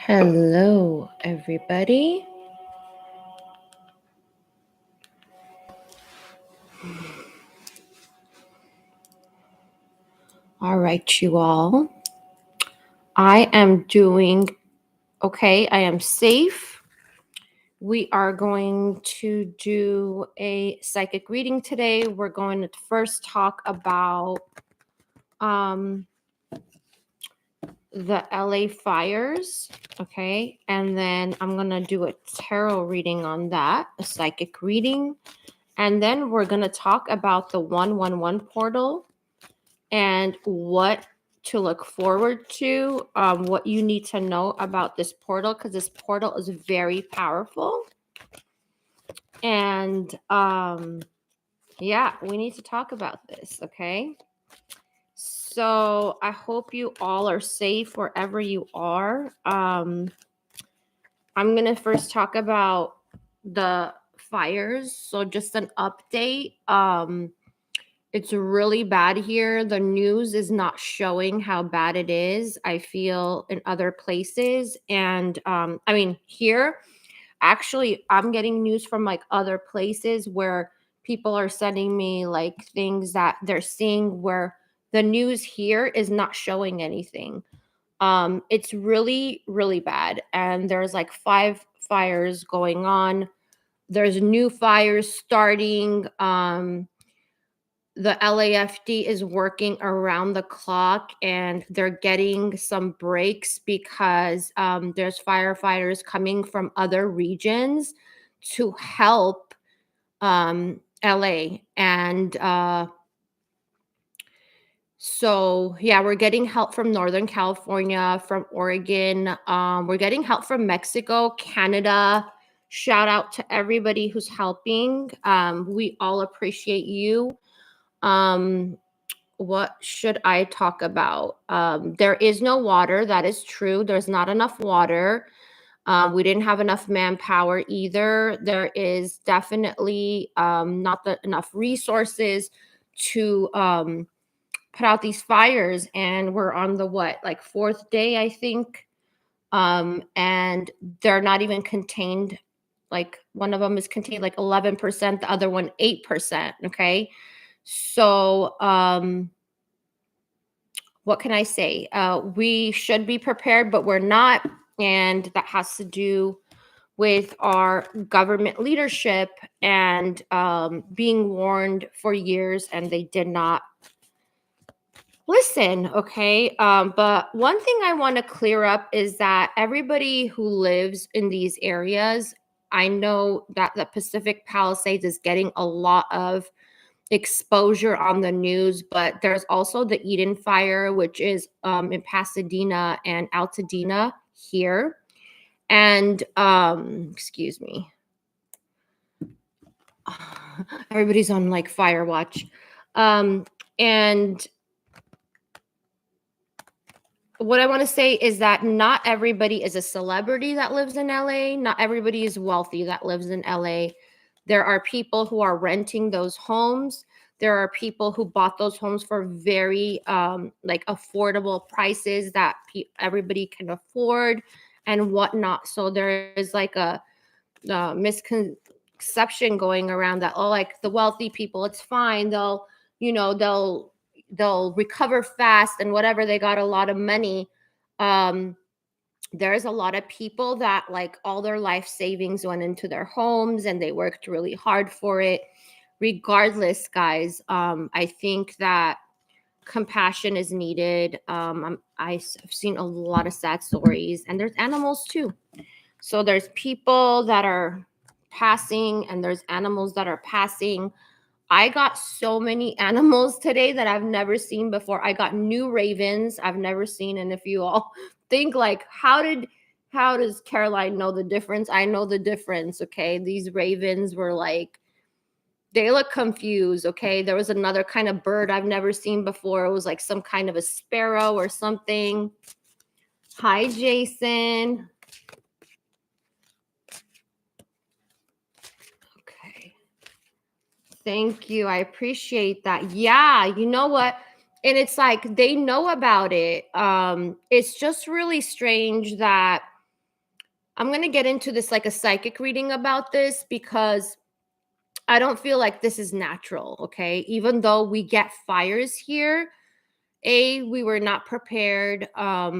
Hello, everybody. All right, you all. I am doing okay. I am safe. We are going to do a psychic reading today. We're going to first talk about the LA fires, okay? And then I'm going to do a tarot reading on that, a psychic reading. And then we're going to talk about the 111 portal and what to look forward to, what you need to know about this portal, because this portal is very powerful. And yeah, we need to talk about this, okay? So I hope you all are safe wherever you are. I'm going to first talk about the fires. So just an update. It's really bad here. The news is not showing how bad it is, I feel, in other places. And I mean, here, actually, I'm getting news from like other places where people are sending me like things that they're seeing where the news here is not showing anything. It's really, really bad. And there's like 5 fires going on. There's new fires starting. The LAFD is working around the clock and they're getting some breaks because there's firefighters coming from other regions to help LA. And so, yeah, we're getting help from Northern California, from Oregon. We're getting help from Mexico, Canada. Shout out to everybody who's helping. We all appreciate you. What should I talk about? There is no water. That is true. There's not enough water. We didn't have enough manpower either. There is definitely not enough resources to put out these fires. And we're on the like 4th day, I think. And they're not even contained. Like one of them is contained like 11%, the other one 8%. Okay. So, what can I say? We should be prepared, but we're not. And that has to do with our government leadership and being warned for years, and they did not listen. Okay. But one thing I want to clear up is that everybody who lives in these areas, I know that the Pacific Palisades is getting a lot of exposure on the news, but there's also the Eden Fire, which is in Pasadena and Altadena here. And excuse me, everybody's on like fire watch. And what I want to say is that not everybody is a celebrity that lives in LA. Not everybody is wealthy that lives in LA. There are people who are renting those homes. There are people who bought those homes for very like affordable prices that everybody can afford and whatnot. So there is like a misconception going around that, oh, like the wealthy people, it's fine. They'll recover fast and whatever. They got a lot of money. There's a lot of people that like all their life savings went into their homes and they worked really hard for it. Regardless, guys, I think that compassion is needed. I've seen a lot of sad stories, and there's animals too. So there's people that are passing and there's animals that are passing. I got so many animals today that I've never seen before. I got new ravens I've never seen. And if you all think like, how does Caroline know the difference? I know the difference. Okay. These ravens were like, they look confused. Okay. There was another kind of bird I've never seen before. It was like some kind of a sparrow or something. Hi, Jason. Okay. Thank you. I appreciate that. Yeah, you know what? And it's like they know about it. It's just really strange that I'm going to get into this like a psychic reading about this because I don't feel like this is natural, okay? Even though we get fires here, we were not prepared. I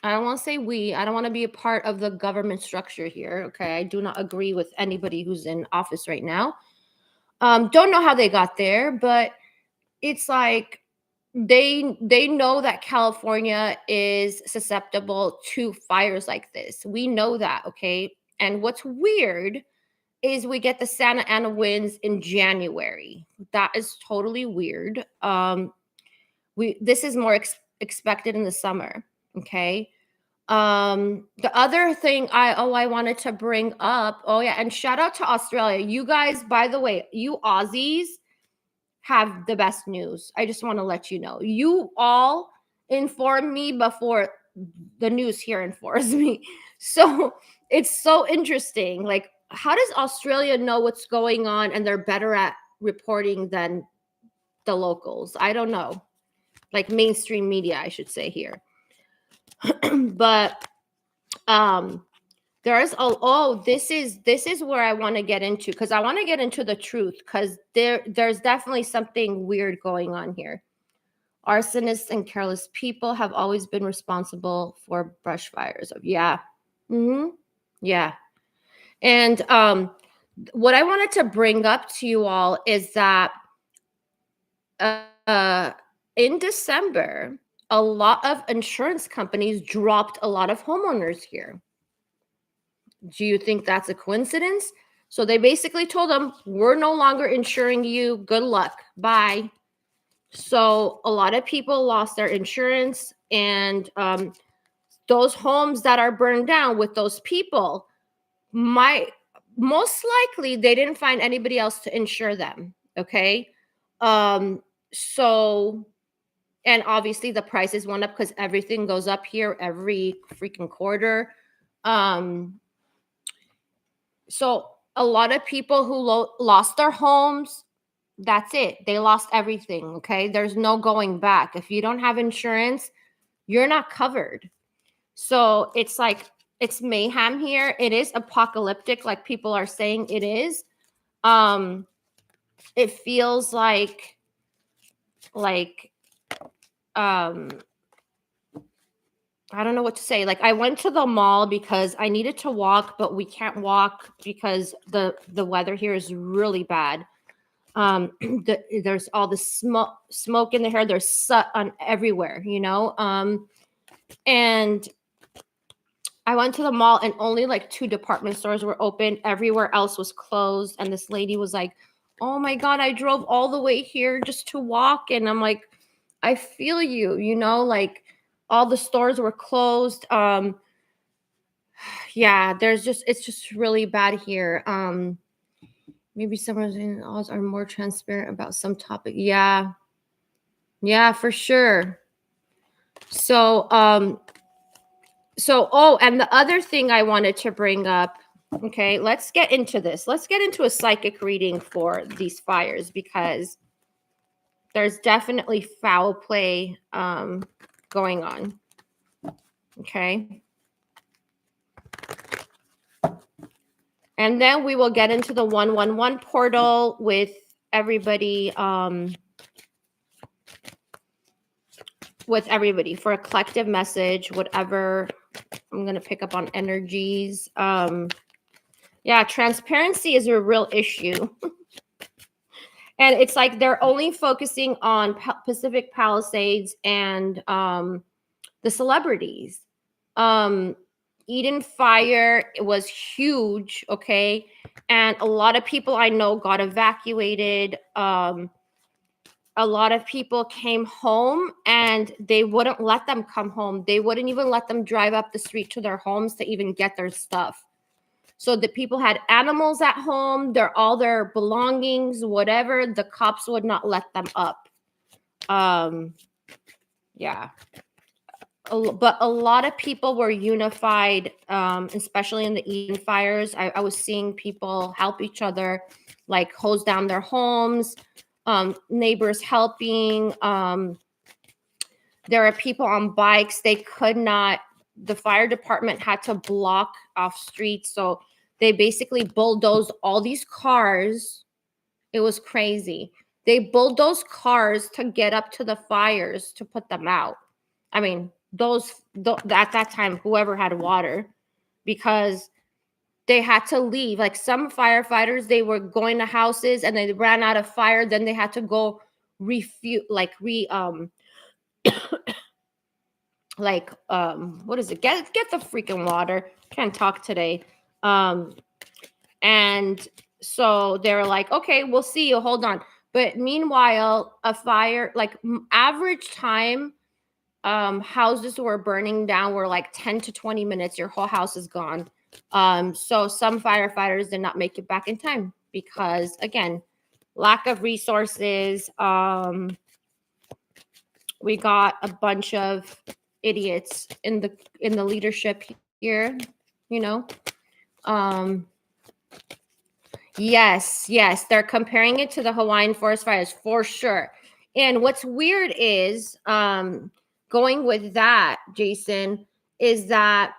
don't want to say I don't want to be a part of the government structure here, okay? I do not agree with anybody who's in office right now. Don't know how they got there, but it's like they know that California is susceptible to fires like this. We know that, okay? And what's weird is we get the Santa Ana winds in January. That is totally weird. This is more expected in the summer, okay? The other thing I wanted to bring up, oh yeah, and shout out to Australia. You guys, by the way, you Aussies have the best news. I just want to let you know. You all inform me before the news here informs me. So it's so interesting. Like, how does Australia know what's going on and they're better at reporting than the locals? I don't know. Like mainstream media, I should say here. But there's this is where I want to get into, because I want to get into the truth, because there's definitely something weird going on here. Arsonists and careless people have always been responsible for brush fires. Yeah. Yeah. And what I wanted to bring up to you all is that in December, a lot of insurance companies dropped a lot of homeowners here. Do you think that's a coincidence? So they basically told them, we're no longer insuring you. Good luck. Bye. So a lot of people lost their insurance, and those homes that are burned down with those people, most likely they didn't find anybody else to insure them. Okay. So, and obviously the prices went up because everything goes up here every freaking quarter. So a lot of people who lost their homes, that's it. They lost everything, okay? There's no going back. If you don't have insurance, you're not covered. So it's like, it's mayhem here. It is apocalyptic, like people are saying it is. It feels like I don't know what to say. Like, I went to the mall because I needed to walk, but we can't walk because the weather here is really bad. There's all the smoke in the air. There's soot on everywhere, you know? And I went to the mall and only like 2 department stores were open. Everywhere else was closed. And this lady was like, oh my God, I drove all the way here just to walk. And I'm like, I feel you, you know, like all the stores were closed. Yeah, it's just really bad here. Maybe some of are more transparent about some topic. Yeah, for sure. So, and the other thing I wanted to bring up, okay, let's get into this. Let's get into a psychic reading for these fires, because there's definitely foul play going on. Okay. And then we will get into the 111 portal with everybody, for a collective message, whatever. I'm going to pick up on energies. Yeah, transparency is a real issue. And it's like they're only focusing on Pacific Palisades and the celebrities. Eden Fire, it was huge, okay? And a lot of people I know got evacuated. A lot of people came home and they wouldn't let them come home. They wouldn't even let them drive up the street to their homes to even get their stuff. So the people had animals at home, all their belongings, whatever, the cops would not let them up. Yeah. But a lot of people were unified, especially in the Eden fires. I was seeing people help each other, like hose down their homes, neighbors helping. There are people on bikes. They could not the fire department had to block off streets. So they basically bulldozed all these cars. It was crazy. They bulldozed cars to get up to the fires to put them out. I mean, at that time, whoever had water, because they had to leave. Like some firefighters, they were going to houses and they ran out of fire. Then they had to go what is it? Get the freaking water. Can't talk today. And so they were like, okay, we'll see you. Hold on. But meanwhile, a fire, like average time, houses were burning down were like 10 to 20 minutes. Your whole house is gone. So some firefighters did not make it back in time because, again, lack of resources. We got a bunch of idiots in the leadership here, you know. Yes, they're comparing it to the Hawaiian forest fires for sure. And what's weird is going with that, Jason, is that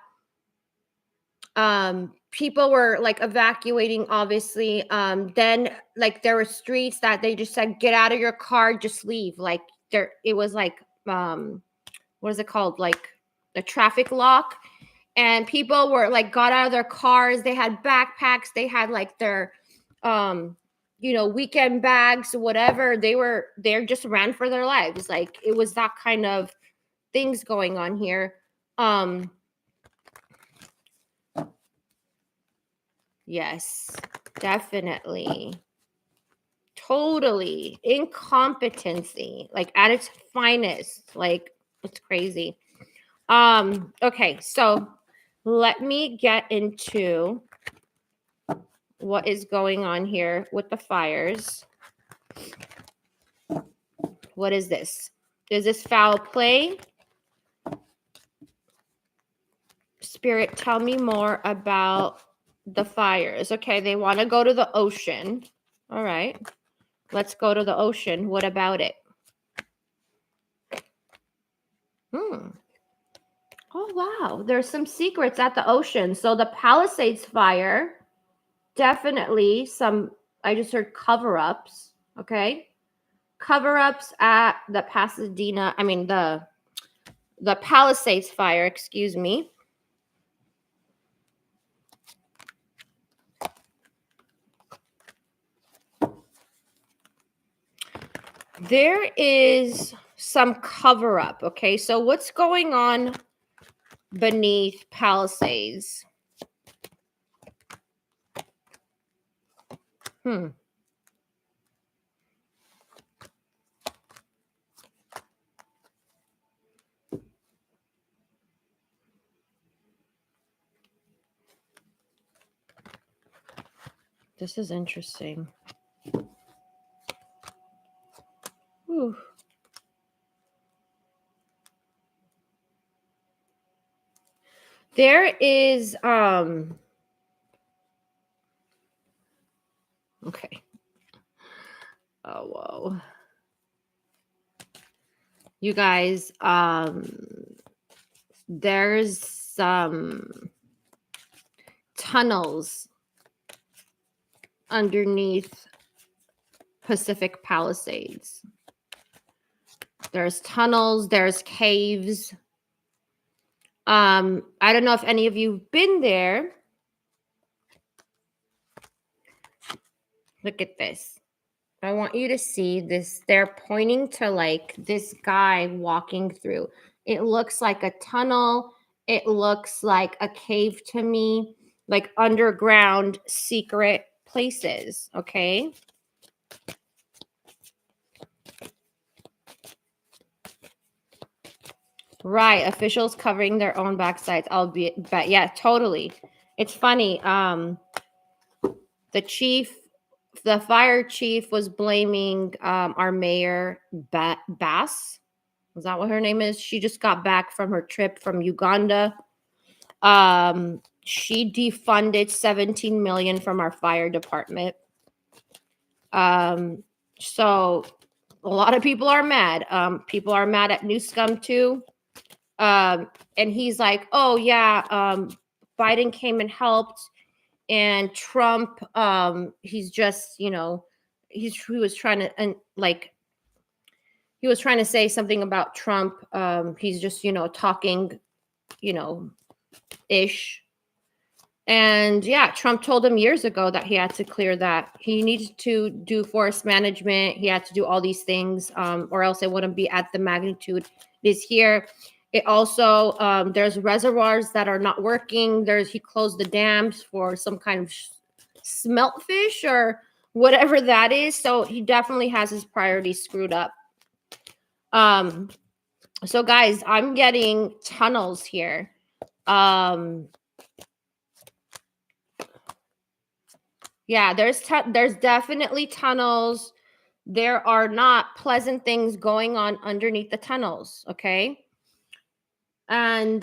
people were like evacuating, obviously. Then like there were streets that they just said, get out of your car, just leave. Like it was like what is it called, like a traffic lock, and people were like got out of their cars. They had backpacks, they had like their weekend bags, whatever. They just ran for their lives. Like it was that kind of things going on here. Yes, definitely. Totally. Incompetency, like at its finest. Like it's crazy. Okay, so let me get into what is going on here with the fires. What is this? Is this foul play? Spirit, tell me more about the fires. Okay, they want to go to the ocean. All right. Let's go to the ocean. What about it? Oh, wow. There's some secrets at the ocean. So the Palisades fire, definitely some, I just heard cover-ups. Okay. Cover-ups at the the Palisades fire, excuse me. There is some cover-up. Okay. So what's going on beneath Palisades? This is interesting. Whew. There is okay. Oh, whoa. You guys, there's some tunnels underneath Pacific Palisades. There's tunnels, there's caves. I don't know if any of you've been there. Look at this. I want you to see this. They're pointing to like this guy walking through. It looks like a tunnel. It looks like a cave to me, like underground secret places. Okay. Right. Officials covering their own backsides, albeit, but yeah, totally. It's funny. The fire chief was blaming our mayor, Bass. Is that what her name is? She just got back from her trip from Uganda. She defunded $17 million from our fire department. So a lot of people are mad. People are mad at New Scum too. And he's like, oh yeah, Biden came and helped, and Trump, he's just, he was trying to, and like, he was trying to say something about Trump. He's just, talking, ish. And yeah, Trump told him years ago that he had to clear that. He needed to do forest management. He had to do all these things, or else it wouldn't be at the magnitude it is here. It also, there's reservoirs that are not working. He closed the dams for some kind of smelt fish or whatever that is. So he definitely has his priorities screwed up. So guys, I'm getting tunnels here. Yeah, there's definitely tunnels. There are not pleasant things going on underneath the tunnels, okay? And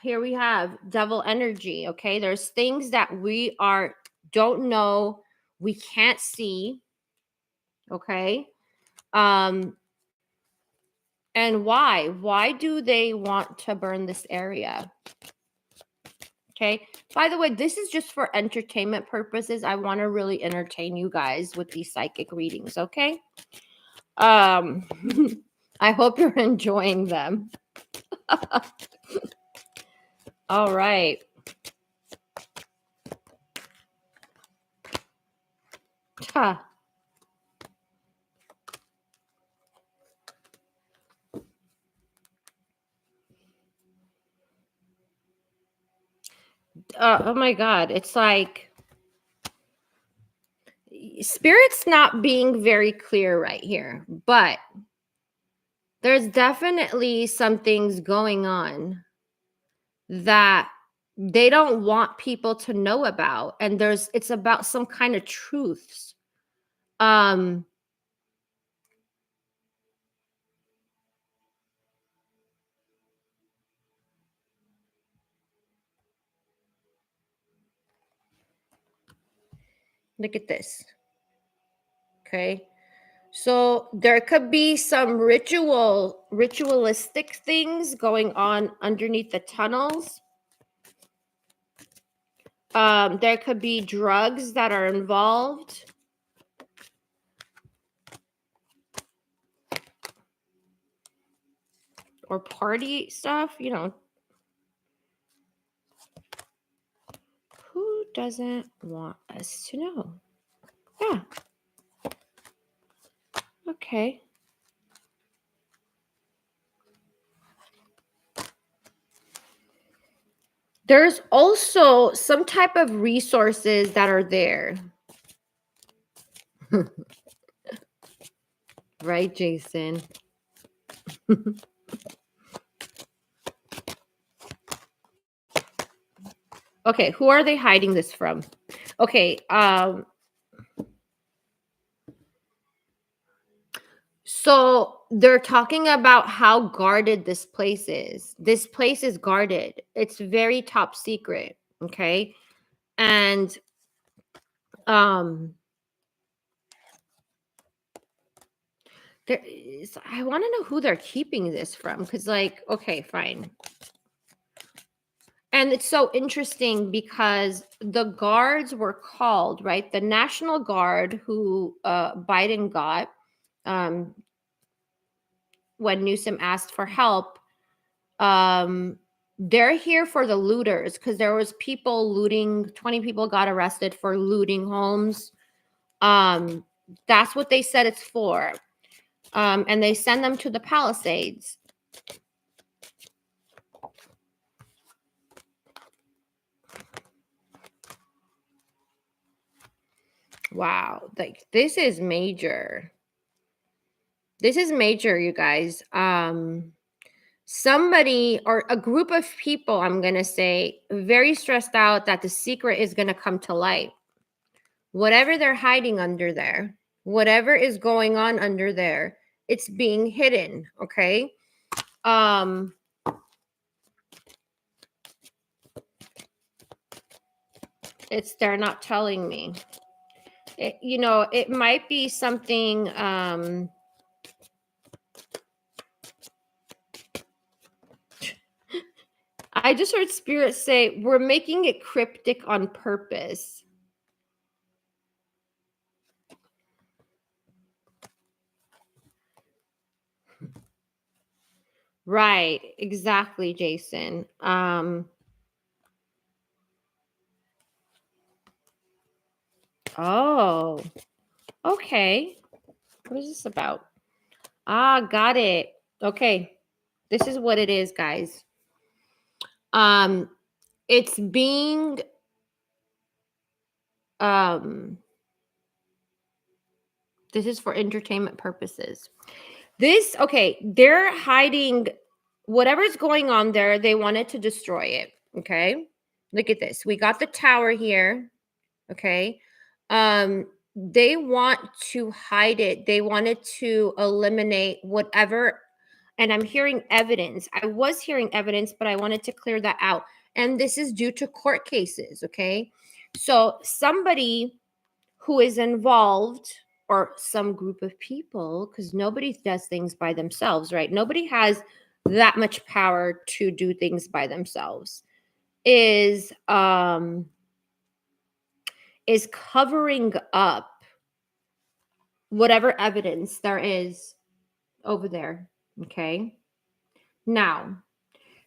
here we have devil energy, okay? There's things that we don't know, we can't see, okay? And why? Why do they want to burn this area? Okay. By the way, this is just for entertainment purposes. I want to really entertain you guys with these psychic readings, okay? I hope you're enjoying them. All right. Huh. Oh my God. It's like Spirit's not being very clear right here, but there's definitely some things going on that they don't want people to know about. And it's about some kind of truths. Look at this. Okay. So there could be some ritualistic things going on underneath the tunnels. There could be drugs that are involved. Or party stuff, Who doesn't want us to know? Yeah. Okay. There's also some type of resources that are there. Right, Jason? Okay, who are they hiding this from? Okay, so they're talking about how guarded this place is. This place is guarded. It's very top secret, okay? And I want to know who they're keeping this from, because okay, fine. And it's so interesting because the guards were called, right? The National Guard who Biden got when Newsom asked for help, they're here for the looters, because there was people looting. 20 people got arrested for looting homes. That's what they said it's for. And they send them to the Palisades. Wow, this is major. This is major, you guys. Somebody or a group of people, I'm going to say, very stressed out that the secret is going to come to light. Whatever they're hiding under there, whatever is going on under there, it's being hidden, okay? They're not telling me. It might be something I just heard Spirit say, we're making it cryptic on purpose. Right, exactly, Jason. Oh, okay. What is this about? Ah, got it. Okay. This is what it is, guys. It's being this is for entertainment purposes. They're hiding whatever's going on there. They wanted to destroy it. Okay. Look at this. We got the tower here. Okay. They want to hide it. They wanted to eliminate whatever. And I'm hearing evidence. I was hearing evidence, but I wanted to clear that out. And this is due to court cases. Okay. So somebody who is involved, or some group of people, because nobody does things by themselves, right? Nobody has that much power to do things by themselves, is covering up whatever evidence there is over there. Okay. Now,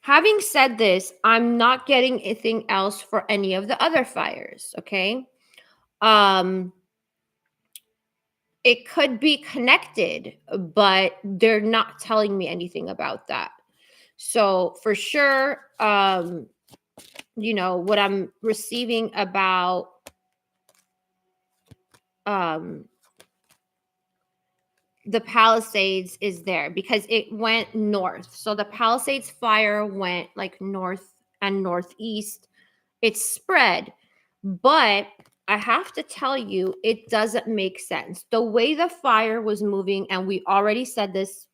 having said this, I'm not getting anything else for any of the other fires. Okay. It could be connected, but they're not telling me anything about that. So for sure, what I'm receiving about the Palisades is there because it went north. So the Palisades fire went like north and northeast. It spread, but I have to tell you, it doesn't make sense. The way the fire was moving, and we already said this,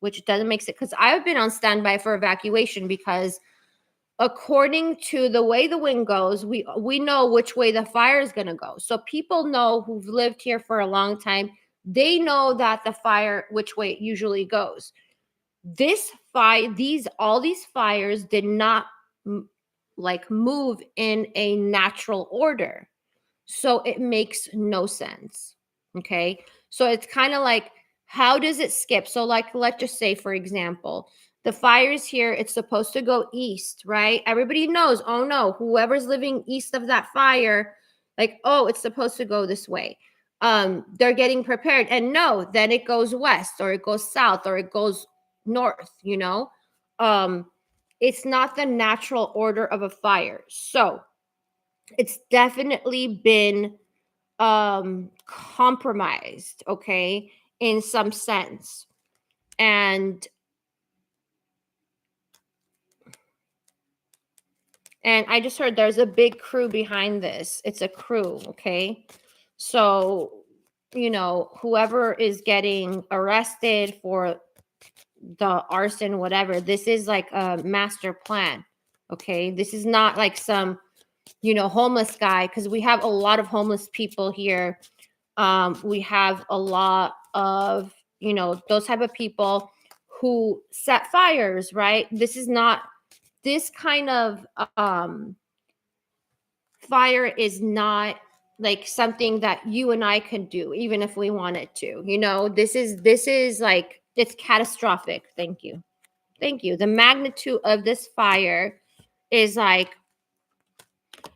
which doesn't make sense because I've been on standby for evacuation because according to the way the wind goes, we know which way the fire is going to go. So people know who've lived here for a long time, they know that the fire, which way it usually goes. All these fires did not move in a natural order. So it makes no sense. Okay. So it's kind of like, how does it skip? So like, let's just say, for example, the fire's here, it's supposed to go east, right? Everybody knows, oh no, whoever's living east of that fire, like, oh, it's supposed to go this way. They're getting prepared. And no, then it goes west or it goes south or it goes north, it's not the natural order of a fire. So it's definitely been compromised, okay, in some sense. And I just heard there's a big crew behind this. It's a crew, okay? So, whoever is getting arrested for the arson, whatever, this is like a master plan, okay? This is not like some, homeless guy, because we have a lot of homeless people here. We have a lot of, those type of people who set fires, right? This is not, this kind of fire is not like something that you and I can do, even if we wanted to. This is like, it's catastrophic. Thank you. The magnitude of this fire is like,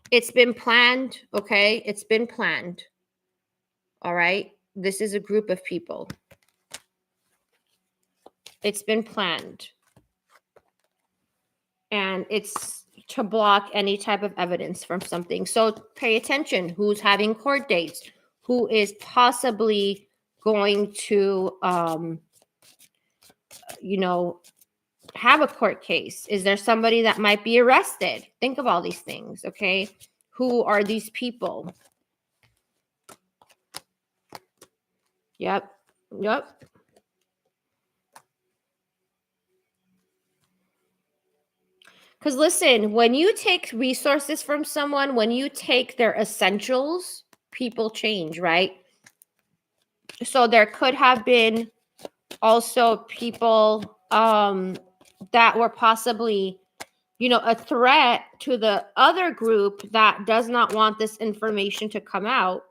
it's been planned. Okay, it's been planned. All right, this is a group of people. It's been planned, and it's to block any type of evidence from something. So pay attention. Who's having court dates? Who is possibly going to, have a court case? Is there somebody that might be arrested? Think of all these things, okay? Who are these people? Yep. Because listen, when you take resources from someone, when you take their essentials, people change, right? So there could have been also people that were possibly, a threat to the other group that does not want this information to come out.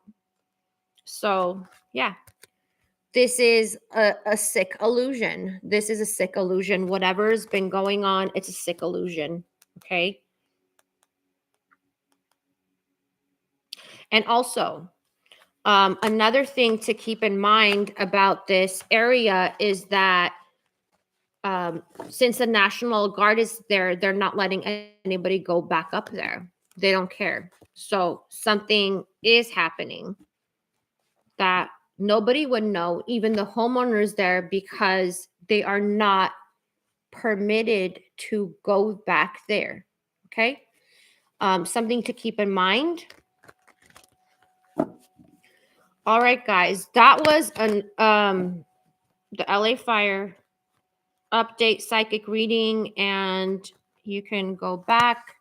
So, yeah. This is a sick illusion. This is a sick illusion. Whatever's been going on, it's a sick illusion. Okay. And also, another thing to keep in mind about this area is that since the National Guard is there, they're not letting anybody go back up there. They don't care. So something is happening that nobody would know, even the homeowners there, because they are not permitted to go back there. Okay. Something to keep in mind. All right, guys, that was the LA fire update psychic reading, and you can go back.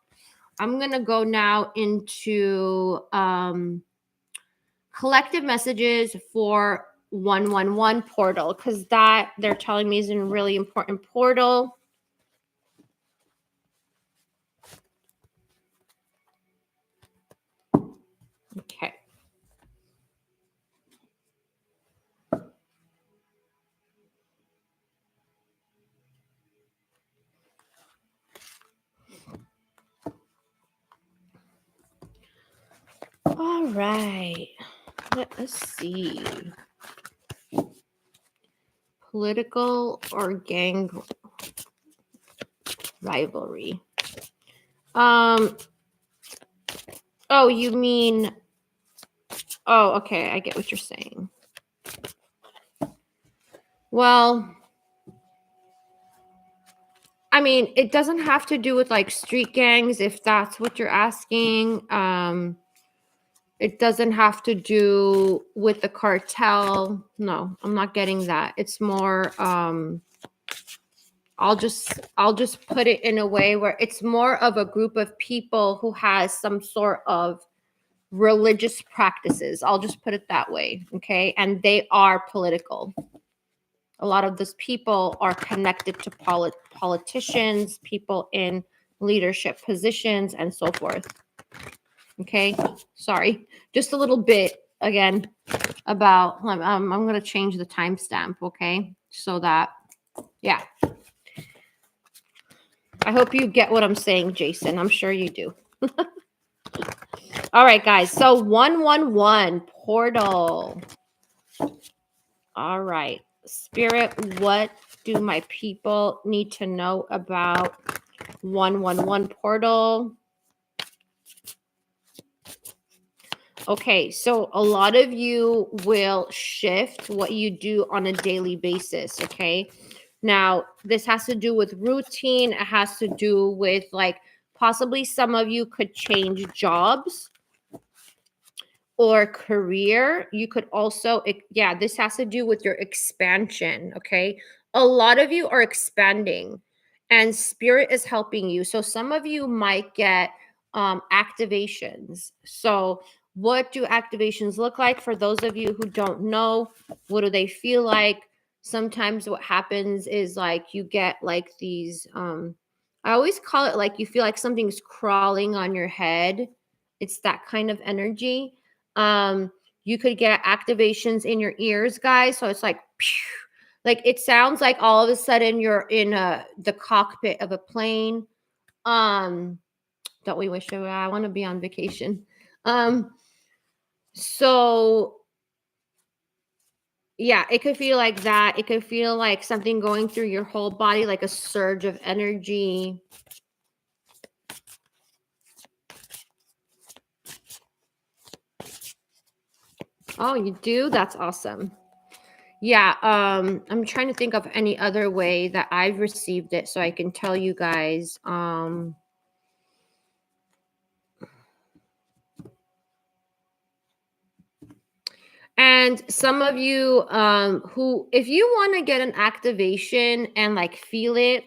I'm going to go now into collective messages for 111 portal, because that they're telling me is a really important portal. Okay. All right. Let us see. Political or gang rivalry. Oh, you mean, oh, okay, I get what you're saying. Well, I mean, it doesn't have to do with like street gangs, if that's what you're asking. It doesn't have to do with the cartel. No, I'm not getting that. It's more I'll just put it in a way where it's more of a group of people who has some sort of religious practices. I'll just put it that way, okay? And they are political. A lot of those people are connected to politicians, people in leadership positions, and so forth. Okay, sorry, just a little bit again about. I'm going to change the timestamp, okay, so that, yeah. I hope you get what I'm saying, Jason. I'm sure you do. All right, guys. So 111 portal. All right. Spirit, what do my people need to know about 111 portal? Okay, so a lot of you will shift what you do on a daily basis, okay? Now, this has to do with routine. It has to do with like possibly some of you could change jobs or career. You could also, yeah, this has to do with your expansion, okay? A lot of you are expanding and spirit is helping you. So some of you might get activations. So what do activations look like? For those of you who don't know, what do they feel like? Sometimes what happens is like you get like these, I always call it like you feel like something's crawling on your head. It's that kind of energy. You could get activations in your ears, guys. So it's like, like it sounds like all of a sudden you're in the cockpit of a plane. Don't we wish I want to be on vacation? So yeah, it could feel like that. It could feel like something going through your whole body, like a surge of energy. Oh, you do? That's awesome. Yeah, I'm trying to think of any other way that I've received it so I can tell you guys. And some of you who, if you want to get an activation and like feel it,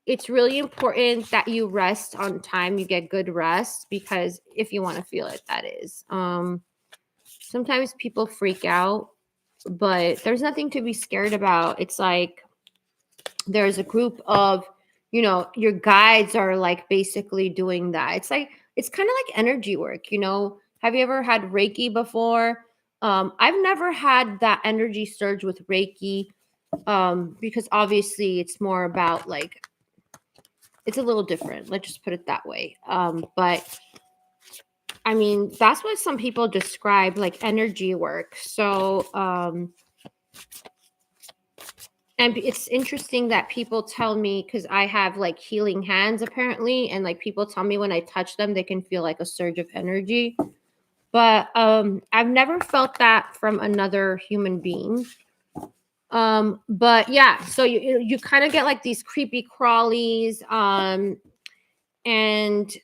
it's really important that you rest on time. You get good rest, because if you want to feel it, that is. Sometimes people freak out, but there's nothing to be scared about. It's like there's a group of you know, your guides are like basically doing that. It's like, it's kind of like energy work, you know. Have you ever had Reiki before? I've never had that energy surge with Reiki, because obviously it's more about like, it's a little different. Let's just put it that way. But I mean, that's what some people describe like energy work. So, and it's interesting that people tell me, because I have like healing hands apparently, and like people tell me when I touch them, they can feel like a surge of energy. But I've never felt that from another human being. But yeah, so you kind of get like these creepy crawlies, and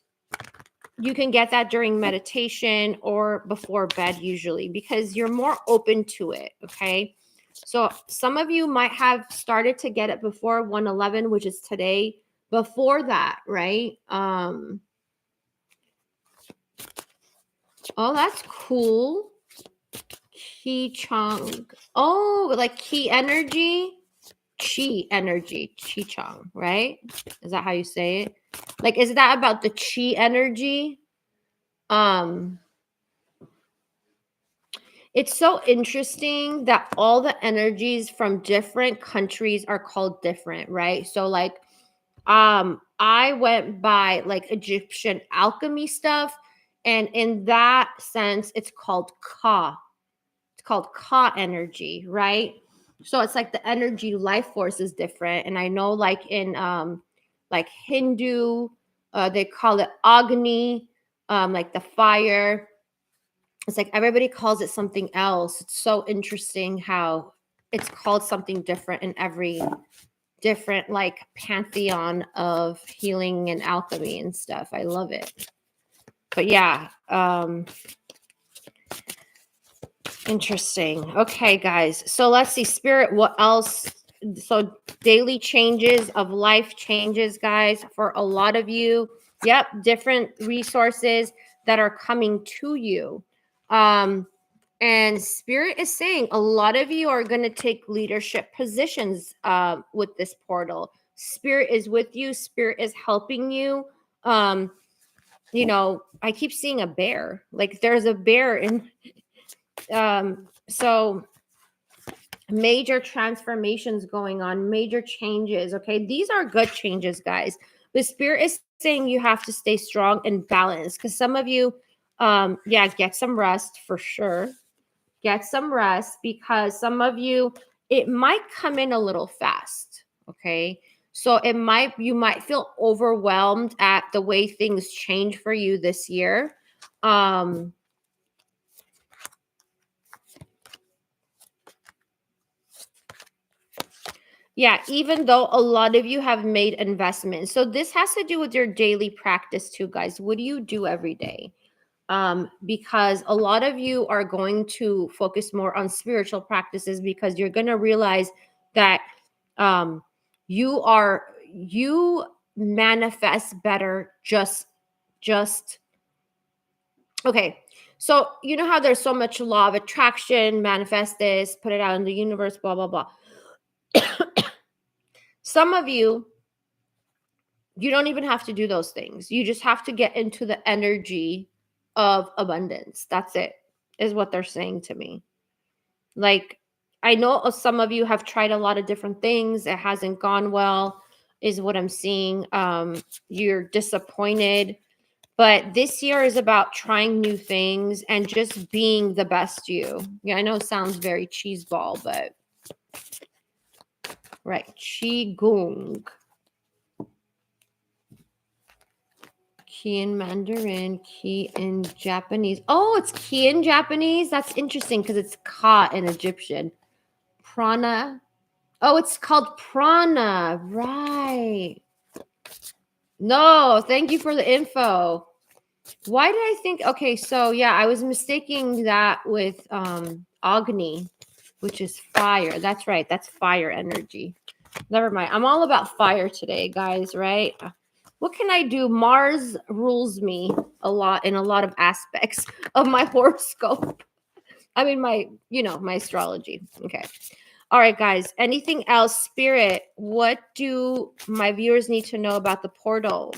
you can get that during meditation or before bed usually, because you're more open to it. Okay. So some of you might have started to get it before 111, which is today. Before that, right? Oh, that's cool. Qi Chang. Oh, like Qi energy. Chi energy. Qi Chang, right? Is that how you say it? Like, is that about the Qi energy? It's so interesting that all the energies from different countries are called different, right? So like I went by like Egyptian alchemy stuff, and in that sense it's called Ka. It's called Ka energy, right? So it's like the energy life force is different. And I know like in like Hindu, they call it Agni, like the fire. It's like everybody calls it something else. It's so interesting how it's called something different in every different like pantheon of healing and alchemy and stuff. I love it. But yeah, interesting. Okay, guys. So let's see, Spirit, what else? So daily changes of life changes, guys, for a lot of you. Yep, different resources that are coming to you. And Spirit is saying a lot of you are going to take leadership positions with this portal. Spirit is with you. Spirit is helping you. You know, I keep seeing a bear. Like there's a bear in. So major transformations going on, major changes. Okay, these are good changes, guys. The Spirit is saying you have to stay strong and balanced, because some of you, yeah, get some rest for sure. Get some rest, because some of you, it might come in a little fast. Okay. So you might feel overwhelmed at the way things change for you this year. Yeah, even though a lot of you have made investments. So this has to do with your daily practice too, guys. What do you do every day? Because a lot of you are going to focus more on spiritual practices, because you're going to realize that you manifest better just okay. So you know how there's so much law of attraction, manifest this, put it out in the universe, blah blah blah. Some of you don't even have to do those things. You just have to get into the energy of abundance. That's it, is what they're saying to me. Like, I know some of you have tried a lot of different things. It hasn't gone well, is what I'm seeing. You're disappointed. But this year is about trying new things and just being the best you. Yeah, I know it sounds very cheeseball, but right. Qigong. Qi in Mandarin, Qi in Japanese. Oh, it's Qi in Japanese? That's interesting, because it's Ka in Egyptian. Prana. Oh, it's called prana. Right. No, thank you for the info. Why did I think? Okay, so yeah, I was mistaking that with Agni, which is fire. That's right. That's fire energy. Never mind. I'm all about fire today, guys, right? What can I do? Mars rules me a lot in a lot of aspects of my horoscope. I mean, my astrology. Okay. All right, guys. Anything else? Spirit, what do my viewers need to know about the portal?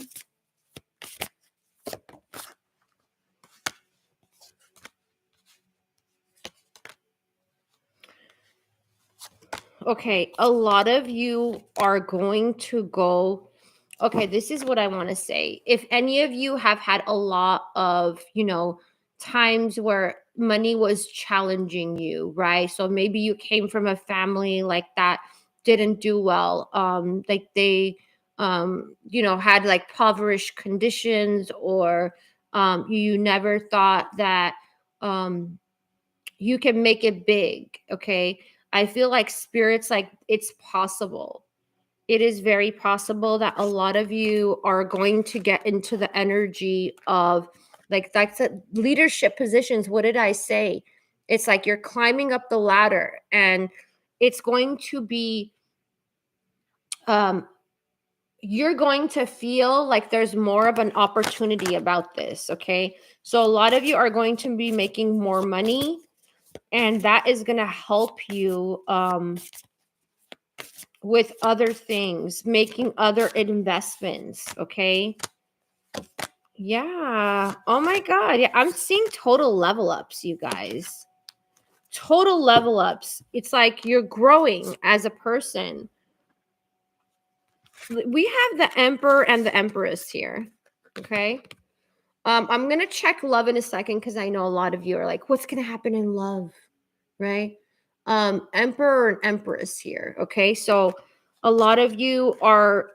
Okay, a lot of you are going to go. Okay, this is what I want to say. If any of you have had a lot of, times where money was challenging you, right? So maybe you came from a family like that didn't do well. Like they had like impoverished conditions, or you never thought that you can make it big, okay? I feel like spirits, like, it's possible. It is very possible that a lot of you are going to get into the energy of, like, that's a leadership positions. What did I say? It's like you're climbing up the ladder, and it's going to be um you're going to feel like there's more of an opportunity about this, okay? So a lot of you are going to be making more money, and that is going to help you with other things, making other investments, okay? Yeah. Oh my god. Yeah, I'm seeing total level ups, you guys. Total level ups. It's like you're growing as a person. We have the emperor and the empress here, okay? I'm going to check love in a second, because I know a lot of you are like, what's going to happen in love, right? Emperor and empress here, okay? So a lot of you are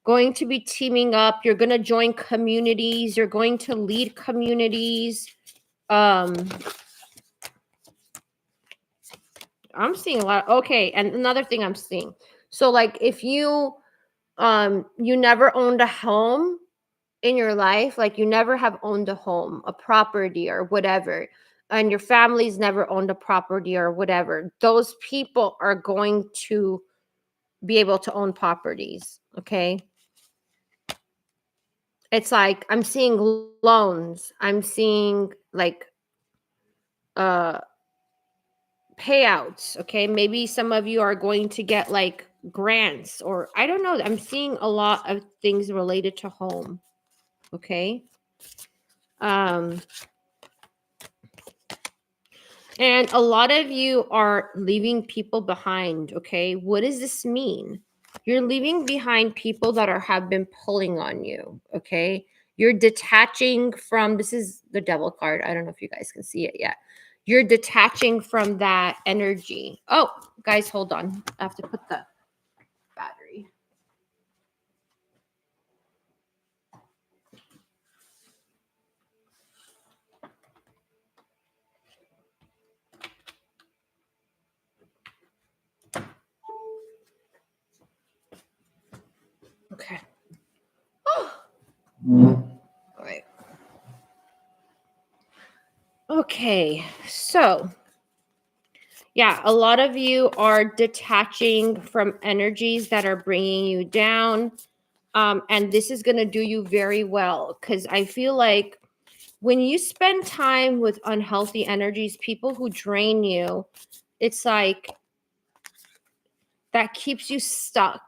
going to be teaming up. You're going to join communities. You're going to lead communities. I'm seeing a lot. Okay, and another thing I'm seeing. So like if you never owned a home in your life, like you never have owned a home, a property or whatever, and your family's never owned a property or whatever, those people are going to be able to own properties, okay? It's like I'm seeing loans, I'm seeing like uh payouts, okay? Maybe some of you are going to get like grants, or I don't know. I'm seeing a lot of things related to home, okay? Um And a lot of you are leaving people behind, okay? What does this mean? You're leaving behind people that have been pulling on you, okay? You're detaching from, this is the devil card. I don't know if you guys can see it yet. You're detaching from that energy. Oh, guys, hold on. I have to put the battery. Okay. Oh. All right. Okay. So, yeah, a lot of you are detaching from energies that are bringing you down. And this is going to do you very well, because I feel like when you spend time with unhealthy energies, people who drain you, it's like that keeps you stuck.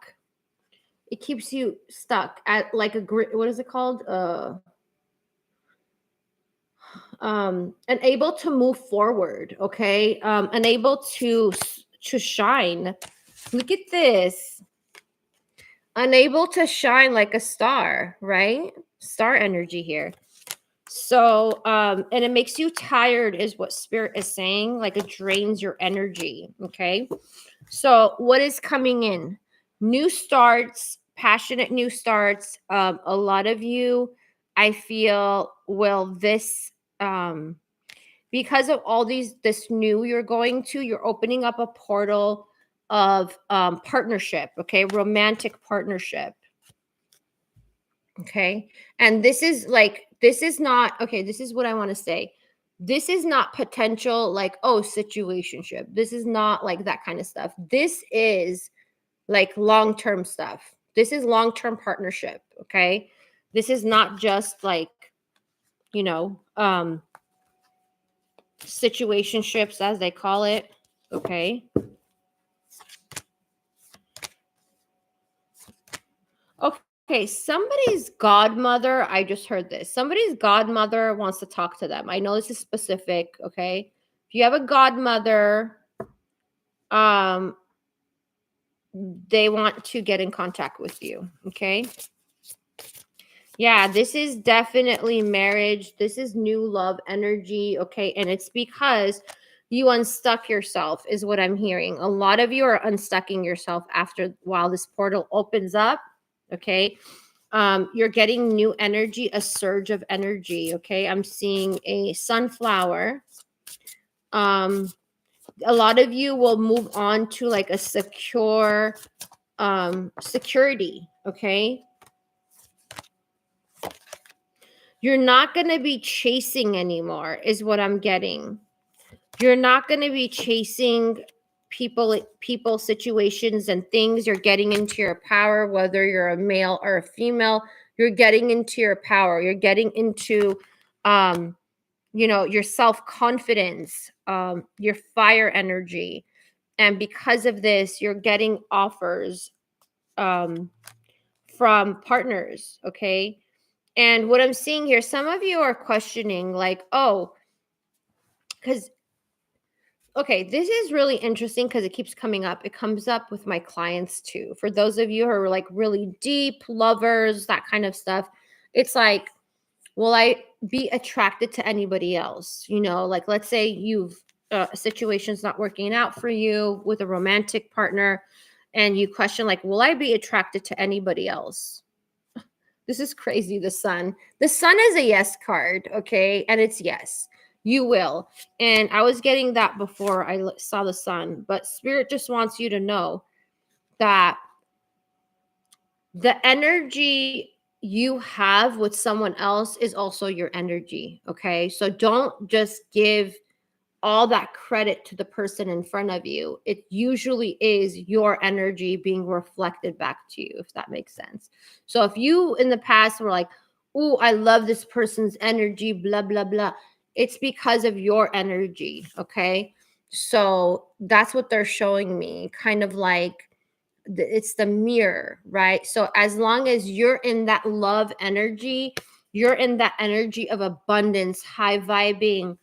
It keeps you stuck at like a what is it called? Unable to move forward, okay? Unable to shine. Look at this. Unable to shine like a star, right? Star energy here. So, and it makes you tired, is what spirit is saying. Like it drains your energy. Okay. So, what is coming in? New starts, passionate new starts. A lot of you, I feel, because of all this new you're going to, you're opening up a portal of partnership. Okay. Romantic partnership. Okay. And this is not, okay, this is what I want to say. This is not potential, like, oh, situationship. This is not like that kind of stuff. This is like long-term stuff. This is long-term partnership. Okay. This is not just like, you know, situationships, as they call it. Okay. Okay, somebody's godmother, I just heard this. Somebody's godmother wants to talk to them. I know this is specific, okay? If you have a godmother, they want to get in contact with you, okay? Yeah, this is definitely marriage. This is new love energy, okay? And it's because you unstuck yourself is what I'm hearing. A lot of you are unstucking yourself after while this portal opens up, okay? You're getting new energy, a surge of energy, okay? I'm seeing a sunflower. A lot of you will move on to like a secure security, okay? You're not going to be chasing anymore is what I'm getting. You're not going to be chasing people, situations and things. You're getting into your power, whether you're a male or a female. You're getting into your power. You're getting into your self-confidence, your fire energy. And because of this, you're getting offers from partners, okay? And what I'm seeing here, some of you are questioning like, oh, because, okay, this is really interesting because it keeps coming up. It comes up with my clients too. For those of you who are like really deep lovers, that kind of stuff, it's like, will I be attracted to anybody else? Like let's say you've a situation's not working out for you with a romantic partner and you question like, will I be attracted to anybody else? This is crazy. The sun is a yes card. Okay. And it's yes, you will. And I was getting that before I saw the sun, but spirit just wants you to know that the energy you have with someone else is also your energy. Okay. So don't just give all that credit to the person in front of you. It usually is your energy being reflected back to you, if that makes sense. So if you in the past were like, oh, I love this person's energy, blah, blah, blah, it's because of your energy. Okay. So that's what they're showing me, kind of like it's the mirror, right? So as long as you're in that love energy, you're in that energy of abundance, high vibing,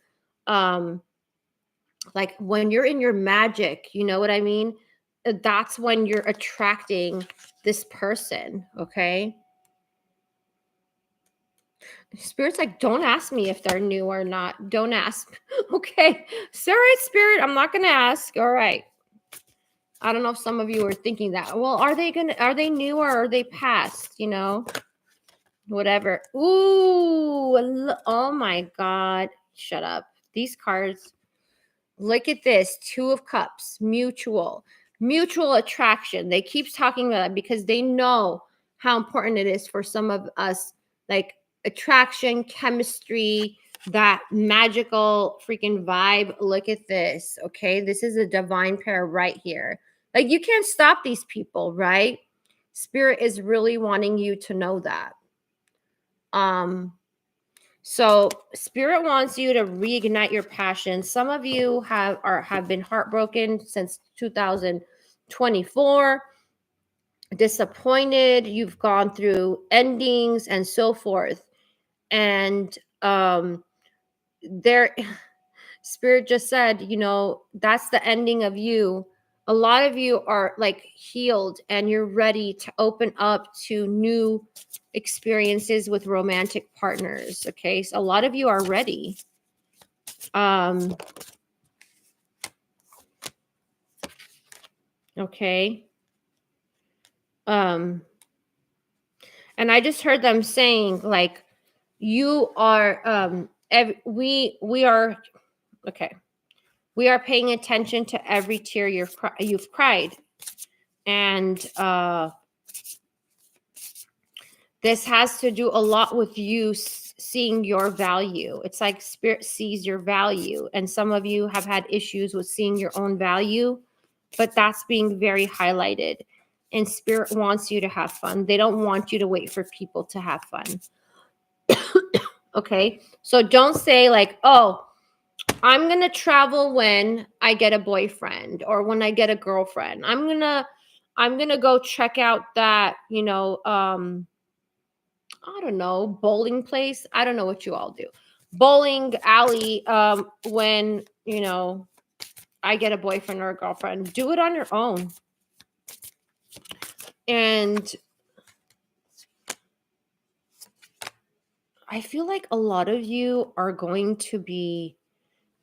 like when you're in your magic, you know what I mean? That's when you're attracting this person, okay? Spirit's like, don't ask me if they're new or not. Don't ask. Okay. All right, Spirit, I'm not going to ask. All right. I don't know if some of you are thinking that. Well, are they new or are they past, Whatever. Ooh, oh my God. Shut up. These cards. Look at this. 2 of Cups. Mutual attraction. They keep talking about it because they know how important it is for some of us, like attraction, chemistry, that magical freaking vibe. Look at this. Okay. This is a divine pair right here. Like you can't stop these people, right? Spirit is really wanting you to know that. So spirit wants you to reignite your passion. Some of you have been heartbroken since 2024, disappointed, you've gone through endings and so forth. And there spirit just said, that's the ending of you. A lot of you are like healed and you're ready to open up to new experiences with romantic partners. Okay. So a lot of you are ready. Okay. And I just heard them saying like, you are, we are, okay. We are paying attention to every tear you've cried. And this has to do a lot with you seeing your value. It's like spirit sees your value. And some of you have had issues with seeing your own value, but that's being very highlighted. And spirit wants you to have fun. They don't want you to wait for people to have fun. Okay. So don't say like, oh, I'm going to travel when I get a boyfriend or when I get a girlfriend. I'm going to go check out that, I don't know, bowling place. I don't know what you all do. Bowling alley when, I get a boyfriend or a girlfriend. Do it on your own. And I feel like a lot of you are going to be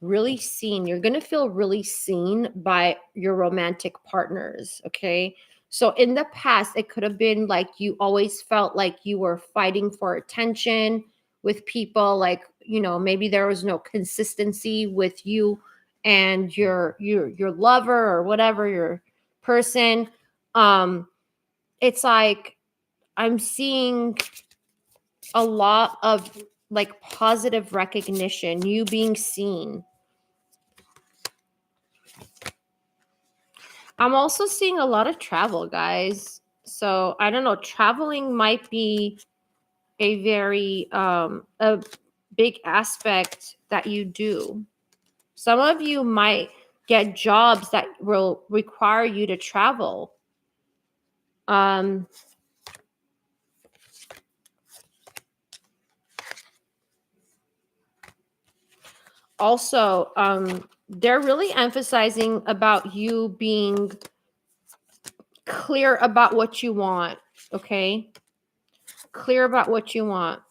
really seen. You're going to feel really seen by your romantic partners. Okay. So in the past, it could have been like you always felt like you were fighting for attention with people. Like, maybe there was no consistency with you and your lover or whatever, your person. It's like I'm seeing a lot of like positive recognition, you being seen. I'm also seeing a lot of travel, guys. So I don't know, traveling might be a very a big aspect that you do. Some of you might get jobs that will require you to travel. Also, they're really emphasizing about you being clear about what you want, okay? Clear about what you want.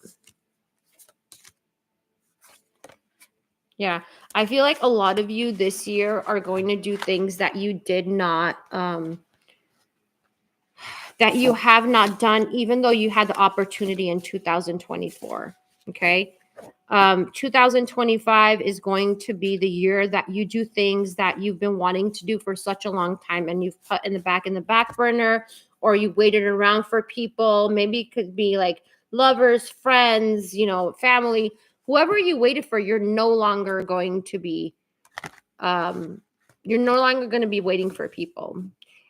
Yeah, I feel like a lot of you this year are going to do things that you did not, that you have not done, even though you had the opportunity in 2024. Okay. 2025 is going to be the year that you do things that you've been wanting to do for such a long time and you've put in the back burner, or you waited around for people. Maybe it could be like lovers, friends, family, whoever you waited for. You're no longer going to be waiting for people.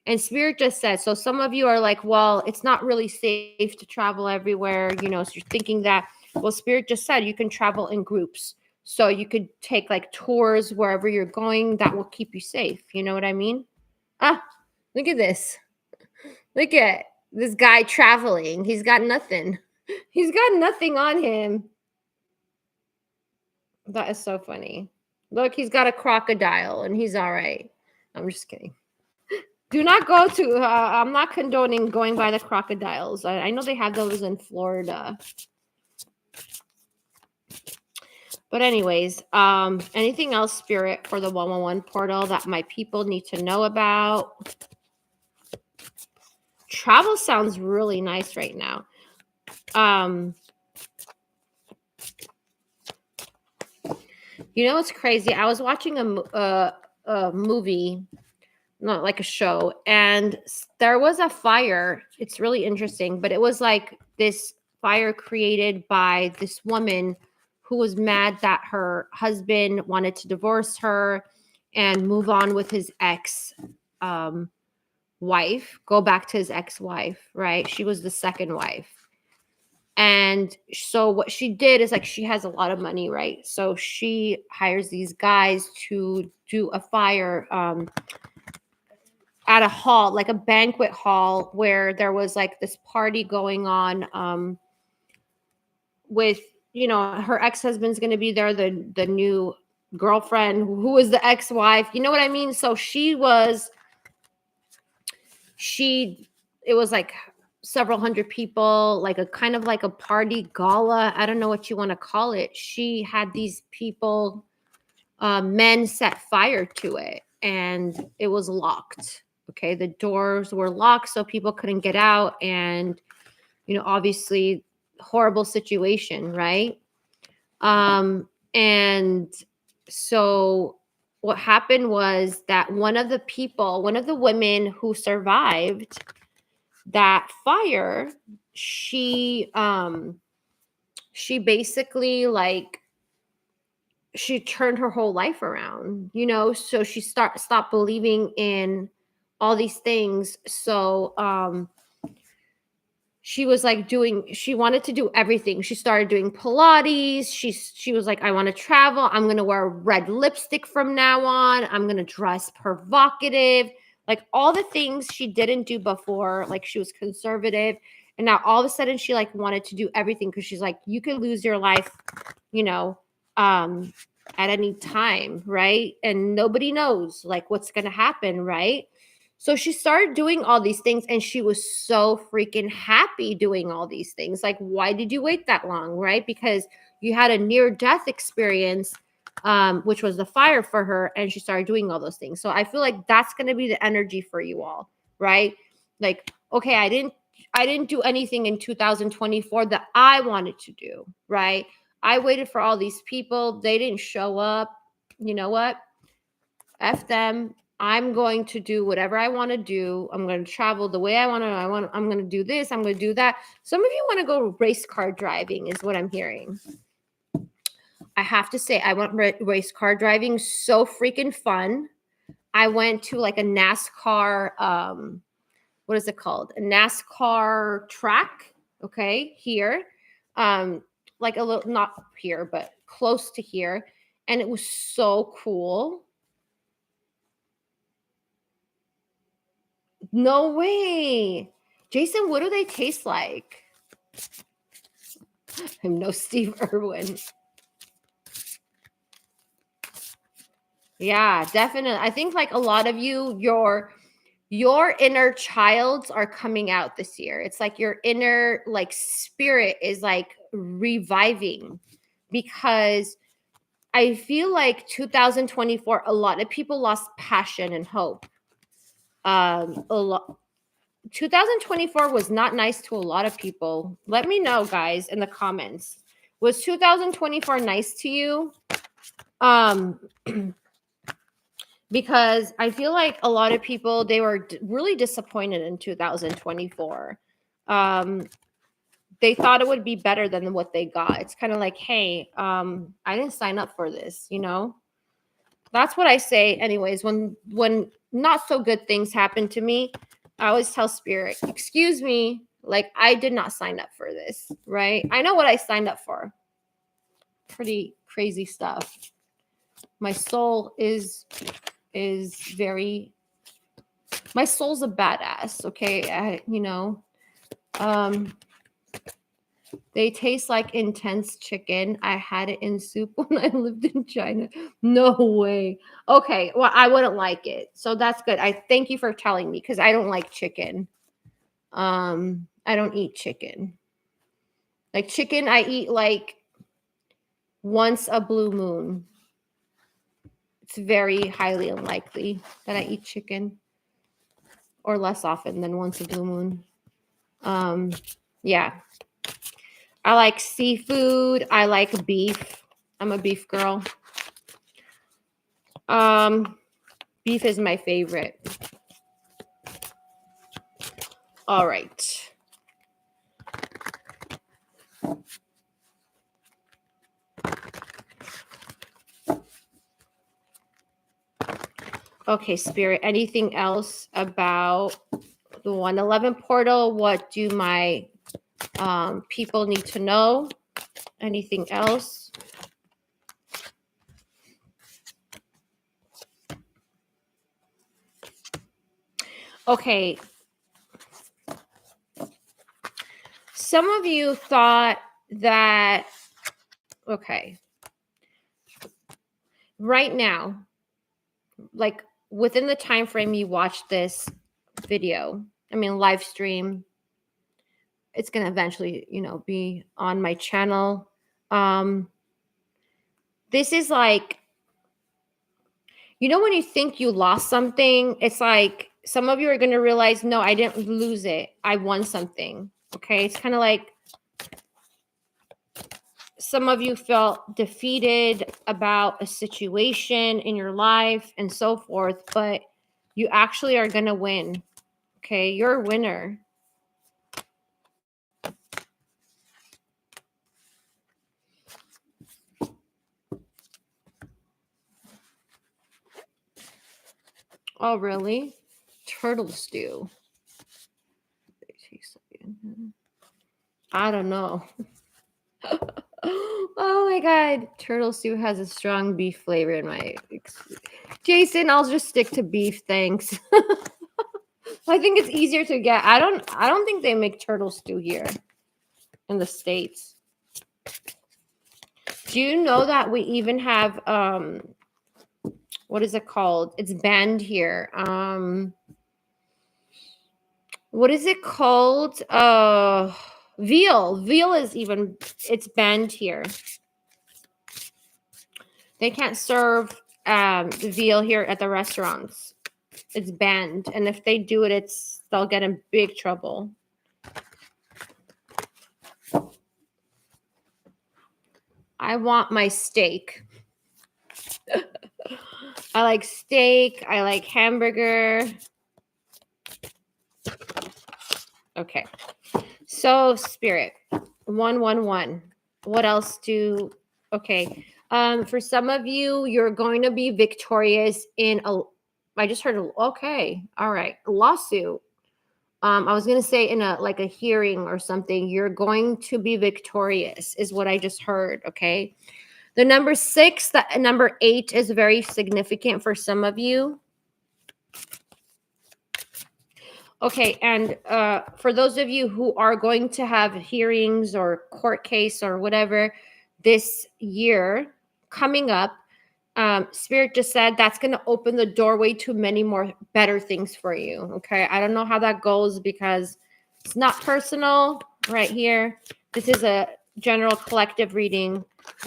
And Spirit just said, so some of you are like, well, it's not really safe to travel everywhere, so you're thinking that. Well, Spirit just said you can travel in groups. So you could take like tours wherever you're going that will keep you safe. You know what I mean? Ah, look at this. Look at this guy traveling. He's got nothing. He's got nothing on him. That is so funny. Look, he's got a crocodile and he's all right. I'm just kidding. Do not go to, I'm not condoning going by the crocodiles. I know they have those in Florida. But anyways, anything else, Spirit, for the 111 portal that my people need to know about? Travel sounds really nice right now. It's crazy. I was watching a movie, not like a show, and there was a fire. It's really interesting, but it was like this fire created by this woman who was mad that her husband wanted to divorce her and move on with his wife, go back to his ex-wife, right? She was the second wife. And so what she did is like, she has a lot of money, right? So she hires these guys to do a fire at a hall, like a banquet hall, where there was like this party going on with, her ex-husband's going to be there, the new girlfriend who was the ex-wife, you know what I mean? So it was like several hundred people, like a kind of like a party gala. I don't know what you want to call it. She had these people, men set fire to it, and it was locked. Okay. The doors were locked, so people couldn't get out. And, obviously horrible situation, right? And so what happened was that one of the women who survived that fire, she basically like, she turned her whole life around, so she stopped believing in all these things. So she was like she wanted to do everything. She started doing Pilates. She was like, I want to travel. I'm going to wear red lipstick from now on. I'm going to dress provocative. Like all the things she didn't do before, like she was conservative. And now all of a sudden she like wanted to do everything because she's like, you could lose your life, you know, at any time, right? And nobody knows like what's going to happen, right? So she started doing all these things and she was so freaking happy doing all these things. Like, why did you wait that long, right? Because you had a near-death experience, which was the fire for her, and she started doing all those things. So I feel like that's going to be the energy for you all, right? Like, okay, I didn't do anything in 2024 that I wanted to do, right? I waited for all these people. They didn't show up. You know what? F them. I'm going to do whatever I want to do. I'm going to travel the way I want to. I'm going to do this. I'm going to do that. Some of you want to go race car driving is what I'm hearing. I have to say, I went race car driving. So freaking fun. I went to like a NASCAR, what is it called? A NASCAR track. Okay. Here. Like a little, not here, but close to here. And it was so cool. No way. Jason, what do they taste like? I'm no Steve Irwin. Yeah, definitely. I think like a lot of you, your inner childs are coming out this year. It's like your inner like spirit is like reviving because I feel like 2024, a lot of people lost passion and hope. A lot 2024 was not nice to a lot of people. Let me know, guys, in the comments. Was 2024 nice to you? Because I feel like a lot of people, they were really disappointed in 2024. They thought it would be better than what they got. It's kind of like, hey, I didn't sign up for this, you know? That's what I say anyways. When not so good things happen to me, I always tell spirit, excuse me, like I did not sign up for this, right? I know what I signed up for. Pretty crazy stuff. My soul is very, my soul's a badass, okay? They taste like intense chicken. I had it in soup when I lived in China. No way. Okay, well, I wouldn't like it. So that's good. I thank you for telling me because I don't like chicken. I don't eat chicken. Like chicken, I eat like once a blue moon. It's very highly unlikely that I eat chicken or less often than once a blue moon. Yeah. I like seafood. I like beef. I'm a beef girl. Beef is my favorite. All right. Okay, Spirit, anything else about the 111 portal? What do my people need to know? Anything else? Okay. Some of you thought that, okay, right now, like within the time frame you watched this video, I mean, live stream, it's going to eventually, be on my channel. This is like, when you think you lost something, it's like some of you are going to realize, no, I didn't lose it. I won something. Okay. It's kind of like some of you felt defeated about a situation in your life and so forth, but you actually are going to win. Okay. You're a winner. Oh, really? Turtle stew. I don't know. Oh my God. Turtle soup has a strong beef flavor in my. Jason, I'll just stick to beef. Thanks. I think it's easier to get. I don't think they make turtle stew here in the States. Do you know that we even have what is it called? It's banned here. What is it called? Veal. Veal is even, it's banned here. They can't serve the veal here at the restaurants. It's banned. And if they do it, they'll get in big trouble. I want my steak. I like steak. I like hamburger. Okay. So spirit, 111. What else okay. For some of you, you're going to be victorious in I just heard, okay. All right. A lawsuit. I was going to say in a hearing or something, you're going to be victorious is what I just heard. Okay. The number 6, the number 8 is very significant for some of you. Okay, and for those of you who are going to have hearings or court case or whatever this year coming up, Spirit just said that's going to open the doorway to many more better things for you. Okay, I don't know how that goes because it's not personal right here. This is a general collective reading,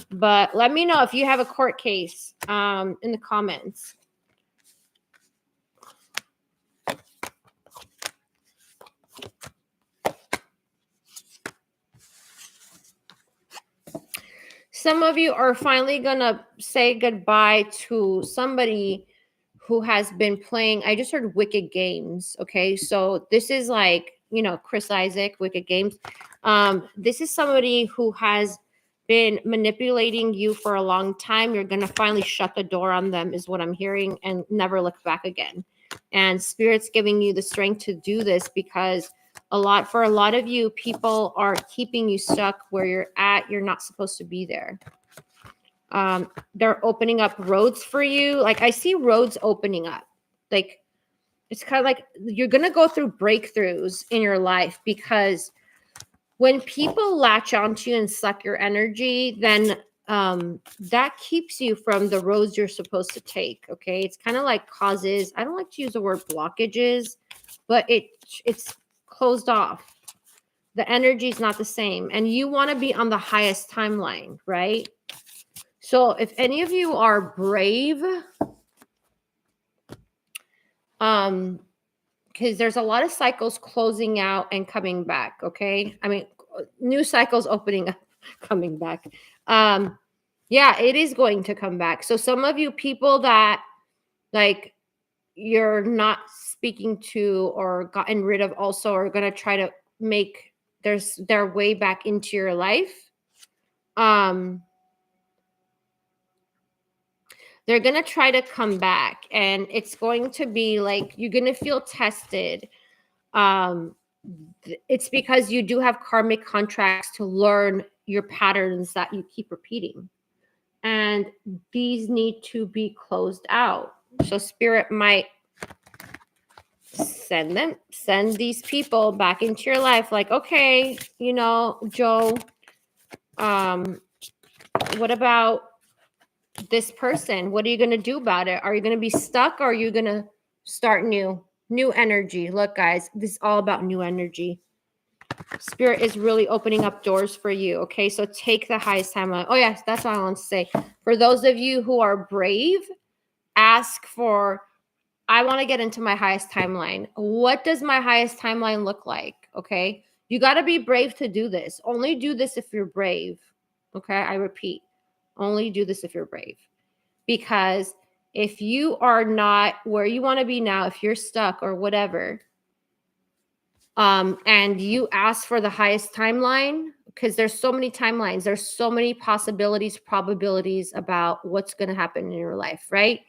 but let me know if you have a court case in the comments. Some of you are finally going to say goodbye to somebody who has been playing. I just heard Wicked Games. Okay. So this is like, Chris Isaac, Wicked Games. This is somebody who has been manipulating you for a long time. You're going to finally shut the door on them is what I'm hearing and never look back again. And Spirit's giving you the strength to do this because for a lot of you, people are keeping you stuck where you're at. You're not supposed to be there. They're opening up roads for you. Like I see roads opening up. Like it's kind of like you're going to go through breakthroughs in your life because when people latch onto you and suck your energy, then that keeps you from the roads you're supposed to take. Okay. It's kind of like causes, I don't like to use the word blockages, but it's closed off. The energy is not the same. And you want to be on the highest timeline, right? So if any of you are brave, because there's a lot of cycles closing out and coming back, okay? I mean, new cycles opening up, coming back. Yeah, it is going to come back. So some of you people that like you're not speaking to or gotten rid of also are going to try to make their way back into your life. They're going to try to come back and it's going to be like you're going to feel tested. It's because you do have karmic contracts to learn your patterns that you keep repeating. And these need to be closed out. So Spirit might send these people back into your life. Like, okay, Joe, what about this person? What are you going to do about it? Are you going to be stuck or are you going to start new energy? Look, guys, this is all about new energy. Spirit is really opening up doors for you. Okay. So take the highest timeline. Oh yes. That's what I want to say. For those of you who are brave, ask for, I want to get into my highest timeline. What does my highest timeline look like? Okay. You got to be brave to do this. Only do this if you're brave. Okay. I repeat, only do this if you're brave. Because if you are not where you want to be now, if you're stuck or whatever, and you ask for the highest timeline, because there's so many timelines, there's so many possibilities, probabilities about what's going to happen in your life, right?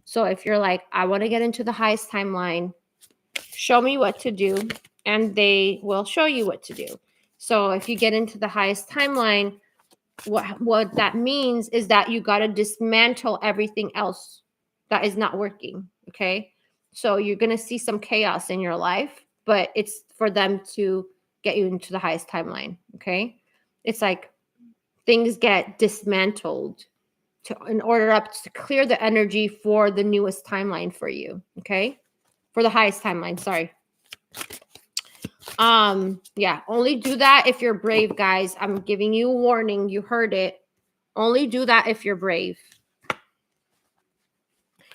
So if you're like, I want to get into the highest timeline, show me what to do, and they will show you what to do. So if you get into the highest timeline, what that means is that you got to dismantle everything else that is not working. Okay. So you're going to see some chaos in your life, but it's for them to get you into the highest timeline. Okay. It's like things get dismantled in order up to clear the energy for the newest timeline for you. Okay. For the highest timeline. Sorry. Yeah, only do that if you're brave, guys. I'm giving you a warning. You heard it. Only do that if you're brave.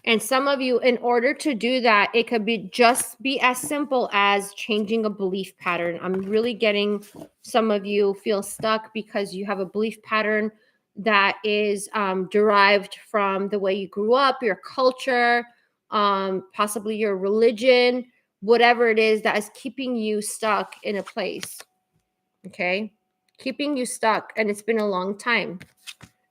And some of you, in order to do that, it could be just be as simple as changing a belief pattern. I'm really getting some of you feel stuck because you have a belief pattern that is derived from the way you grew up, your culture, possibly your religion, whatever it is that is keeping you stuck in a place. Okay, keeping you stuck, and it's been a long time.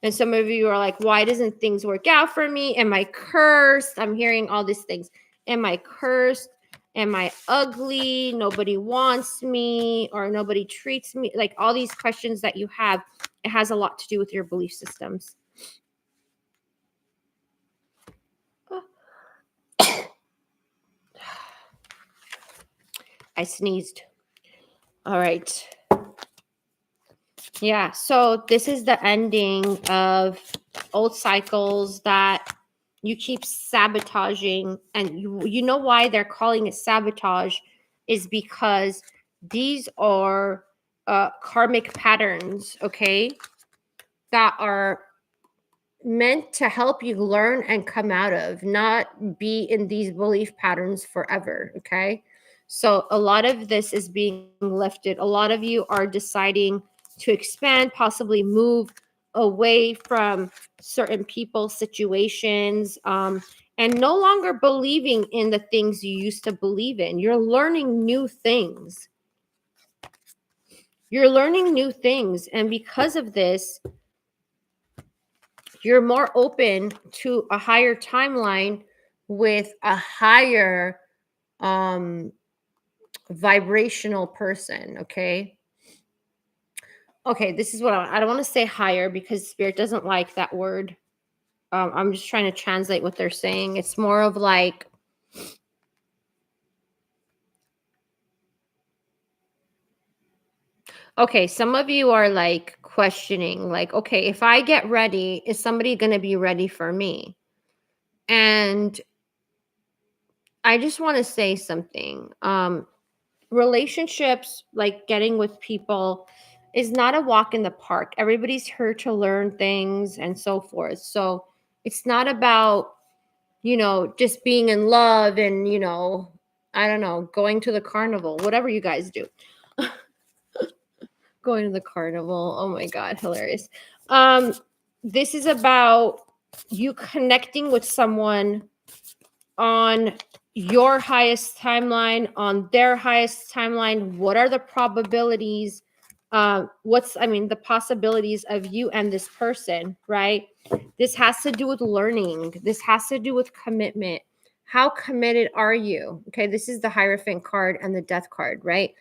And some of you are like, why doesn't things work out for me? Am I cursed? I'm hearing all these things. Am I cursed? Am I ugly? Nobody wants me, or nobody treats me? Like all these questions that you have, it has a lot to do with your belief systems. I sneezed. All right. Yeah, so this is the ending of old cycles that you keep sabotaging. And you know why they're calling it sabotage is because these are karmic patterns, okay, that are meant to help you learn and come out of, not be in these belief patterns forever, okay? So a lot of this is being lifted. A lot of you are deciding to expand, possibly move away from certain people, situations, and no longer believing in the things you used to believe in. You're learning new things. You're learning new things. And because of this, you're more open to a higher timeline with a higher vibrational person. Okay. Okay. This is what I don't want to say higher because spirit doesn't like that word. I'm just trying to translate what they're saying. It's more of like, okay, some of you are like questioning, like, okay, if I get ready, is somebody going to be ready for me? And I just want to say something. Relationships, like getting with people, is not a walk in the park. Everybody's here to learn things and so forth. So it's not about, just being in love and, I don't know, going to the carnival, whatever you guys do. Going to the carnival. Oh my God, hilarious. This is about you connecting with someone on your highest timeline, on their highest timeline. What are the probabilities? The possibilities of you and this person, right? This has to do with learning. This has to do with commitment. How committed are you? Okay, this is the Hierophant card and the Death card, right?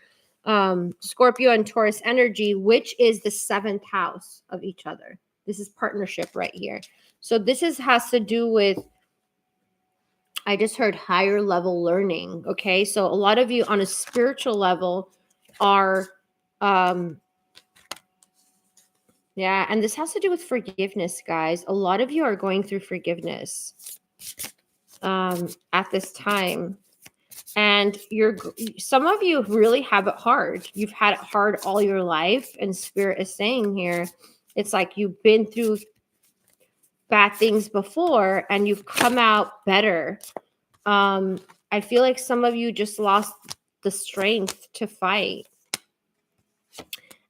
Scorpio and Taurus energy, which is the 7th house of each other. This is partnership right here. So this has to do with, I just heard higher level learning. Okay. So a lot of you on a spiritual level are, yeah. And this has to do with forgiveness, guys. A lot of you are going through forgiveness at this time. And some of you really have it hard. You've had it hard all your life. And Spirit is saying here, it's like you've been through bad things before and you've come out better. I feel like some of you just lost the strength to fight.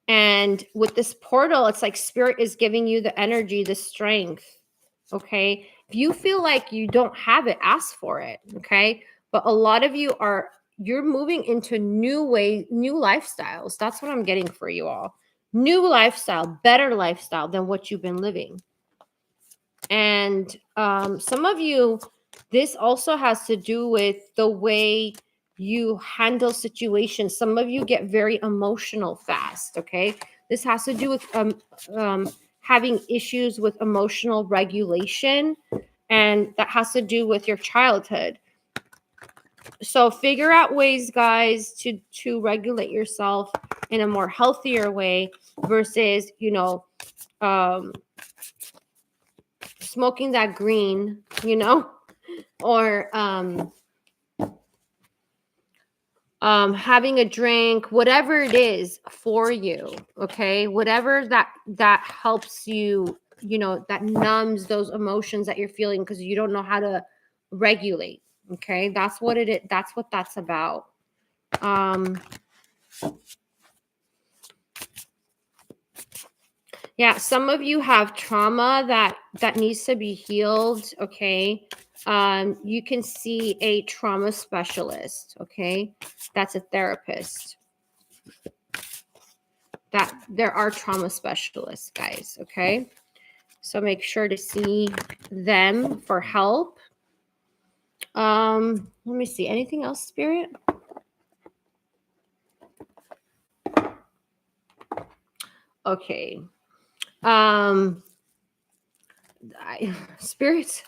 And with this portal, it's like Spirit is giving you the energy, the strength. Okay. If you feel like you don't have it, ask for it. Okay. But a lot of you you're moving into new lifestyles. That's what I'm getting for you all. New lifestyle, better lifestyle than what you've been living. And some of you, this also has to do with the way you handle situations. Some of you get very emotional fast, okay? This has to do with having issues with emotional regulation, and that has to do with your childhood. So figure out ways, guys, to regulate yourself in a more healthier way versus, smoking that green, or having a drink, whatever it is for you, okay? Whatever that helps you, that numbs those emotions that you're feeling because you don't know how to regulate, okay? That's what it is. That's what that's about. Yeah, some of you have trauma that needs to be healed, okay? You can see a trauma specialist, okay? That's a therapist. That there are trauma specialists, guys, okay? So make sure to see them for help. Let me see. Anything else, Spirit? Okay. Spirits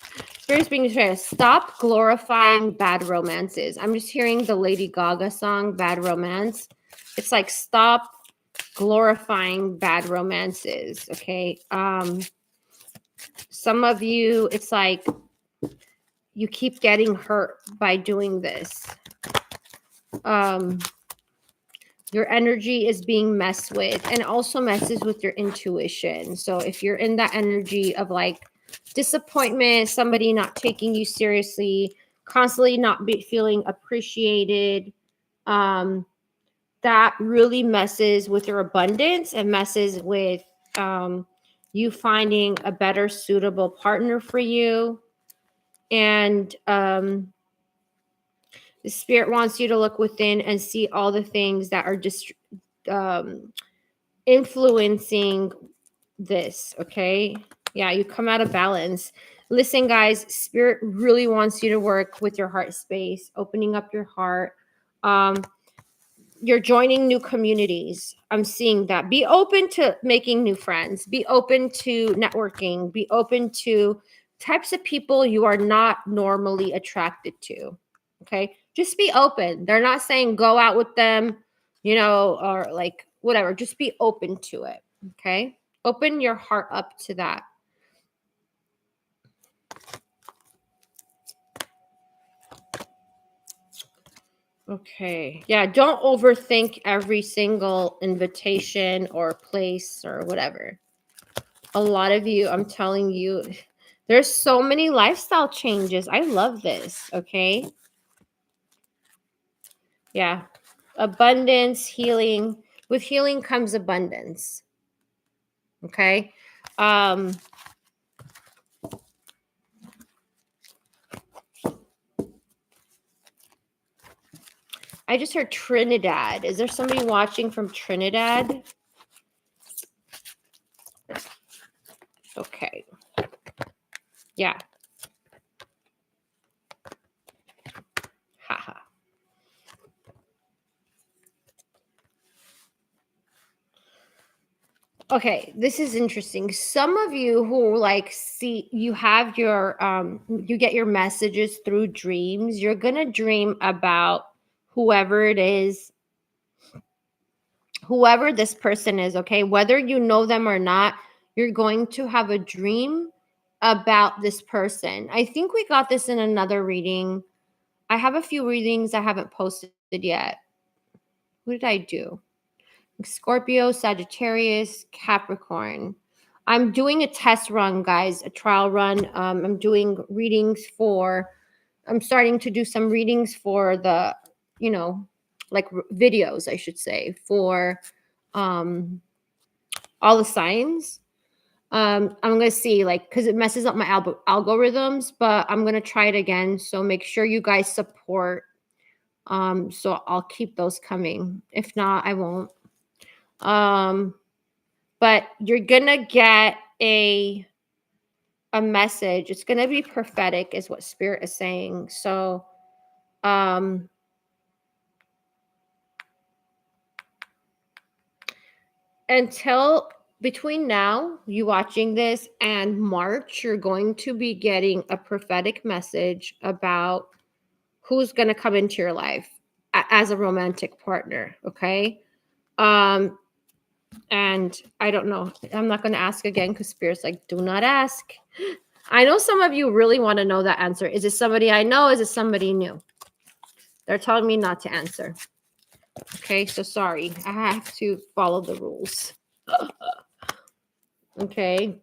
being trying to stop glorifying bad romances. I'm just hearing the Lady Gaga song, Bad Romance. It's like, stop glorifying bad romances, okay? Some of you, it's like you keep getting hurt by doing this. Your energy is being messed with, and also messes with your intuition. So if you're in that energy of like disappointment, somebody not taking you seriously, constantly not feeling appreciated, that really messes with your abundance and messes with you finding a better suitable partner for you. And the Spirit wants you to look within and see all the things that are just influencing this, okay? Yeah, you come out of balance. Listen, guys, Spirit really wants you to work with your heart space, opening up your heart. You're joining new communities. I'm seeing that. Be open to making new friends. Be open to networking. Be open to types of people you are not normally attracted to. Okay? Just be open. They're not saying go out with them, or like whatever. Just be open to it. Okay? Open your heart up to that. Okay. Yeah, don't overthink every single invitation or place or whatever. A lot of you, I'm telling you, there's so many lifestyle changes. I love this, okay? Yeah. Abundance, healing. With healing comes abundance. Okay? I just heard Trinidad. Is there somebody watching from Trinidad? Okay. Yeah. Haha. Okay, this is interesting. Some of you who like see you have your you get your messages through dreams. You're going to dream about whoever it is, whoever this person is, okay? Whether you know them or not, you're going to have a dream about this person. I think we got this in another reading. I have a few readings I haven't posted yet. What did I do? Scorpio, Sagittarius, Capricorn. I'm doing a test run, guys, a trial run. I'm doing readings I'm starting to do some readings for the, like videos, I should say, for all the signs. I'm going to see, like, because it messes up my algorithms, but I'm going to try it again. So make sure you guys support. So I'll keep those coming. If not, I won't. But you're gonna get a message. It's gonna be prophetic, is what Spirit is saying. So until between now, you watching this, and March, you're going to be getting a prophetic message about who's going to come into your life as a romantic partner. Okay. And I don't know. I'm not going to ask again because Spirit's like, do not ask. I know some of you really want to know that answer. Is it somebody I know? Is it somebody new? They're telling me not to answer. Okay, so sorry. I have to follow the rules. Okay.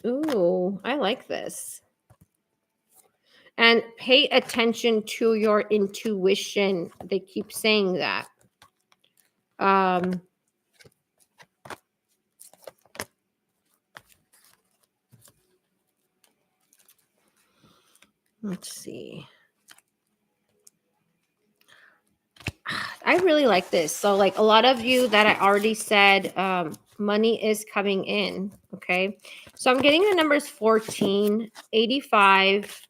Ooh, I like this. And pay attention to your intuition. They keep saying that. Let's see. I really like this. So like a lot of you that I already said, money is coming in. Okay. So I'm getting the numbers 14, 85.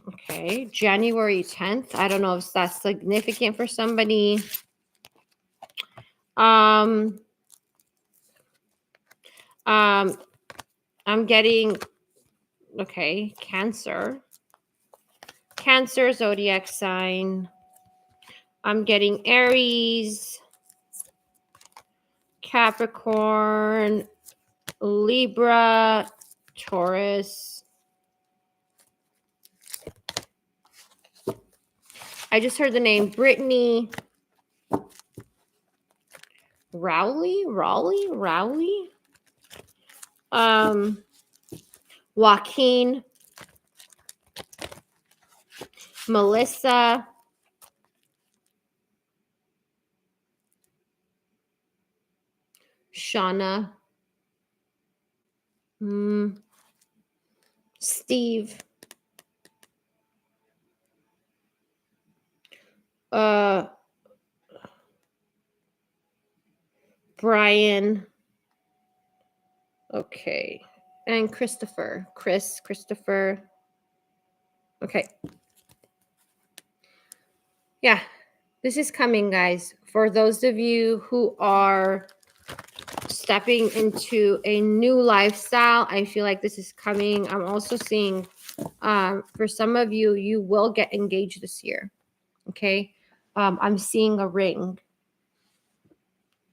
Okay. January 10th. I don't know if that's significant for somebody. I'm getting, okay, Cancer zodiac sign. I'm getting Aries, Capricorn, Libra, Taurus. I just heard the name Brittany, Rowley, Joaquin, Melissa, Shauna, Steve, Brian, okay, and Christopher. Okay. Yeah, this is coming, guys. For those of you who are stepping into a new lifestyle, I feel like this is coming. I'm also seeing for some of you, you will get engaged this year. Okay. I'm seeing a ring.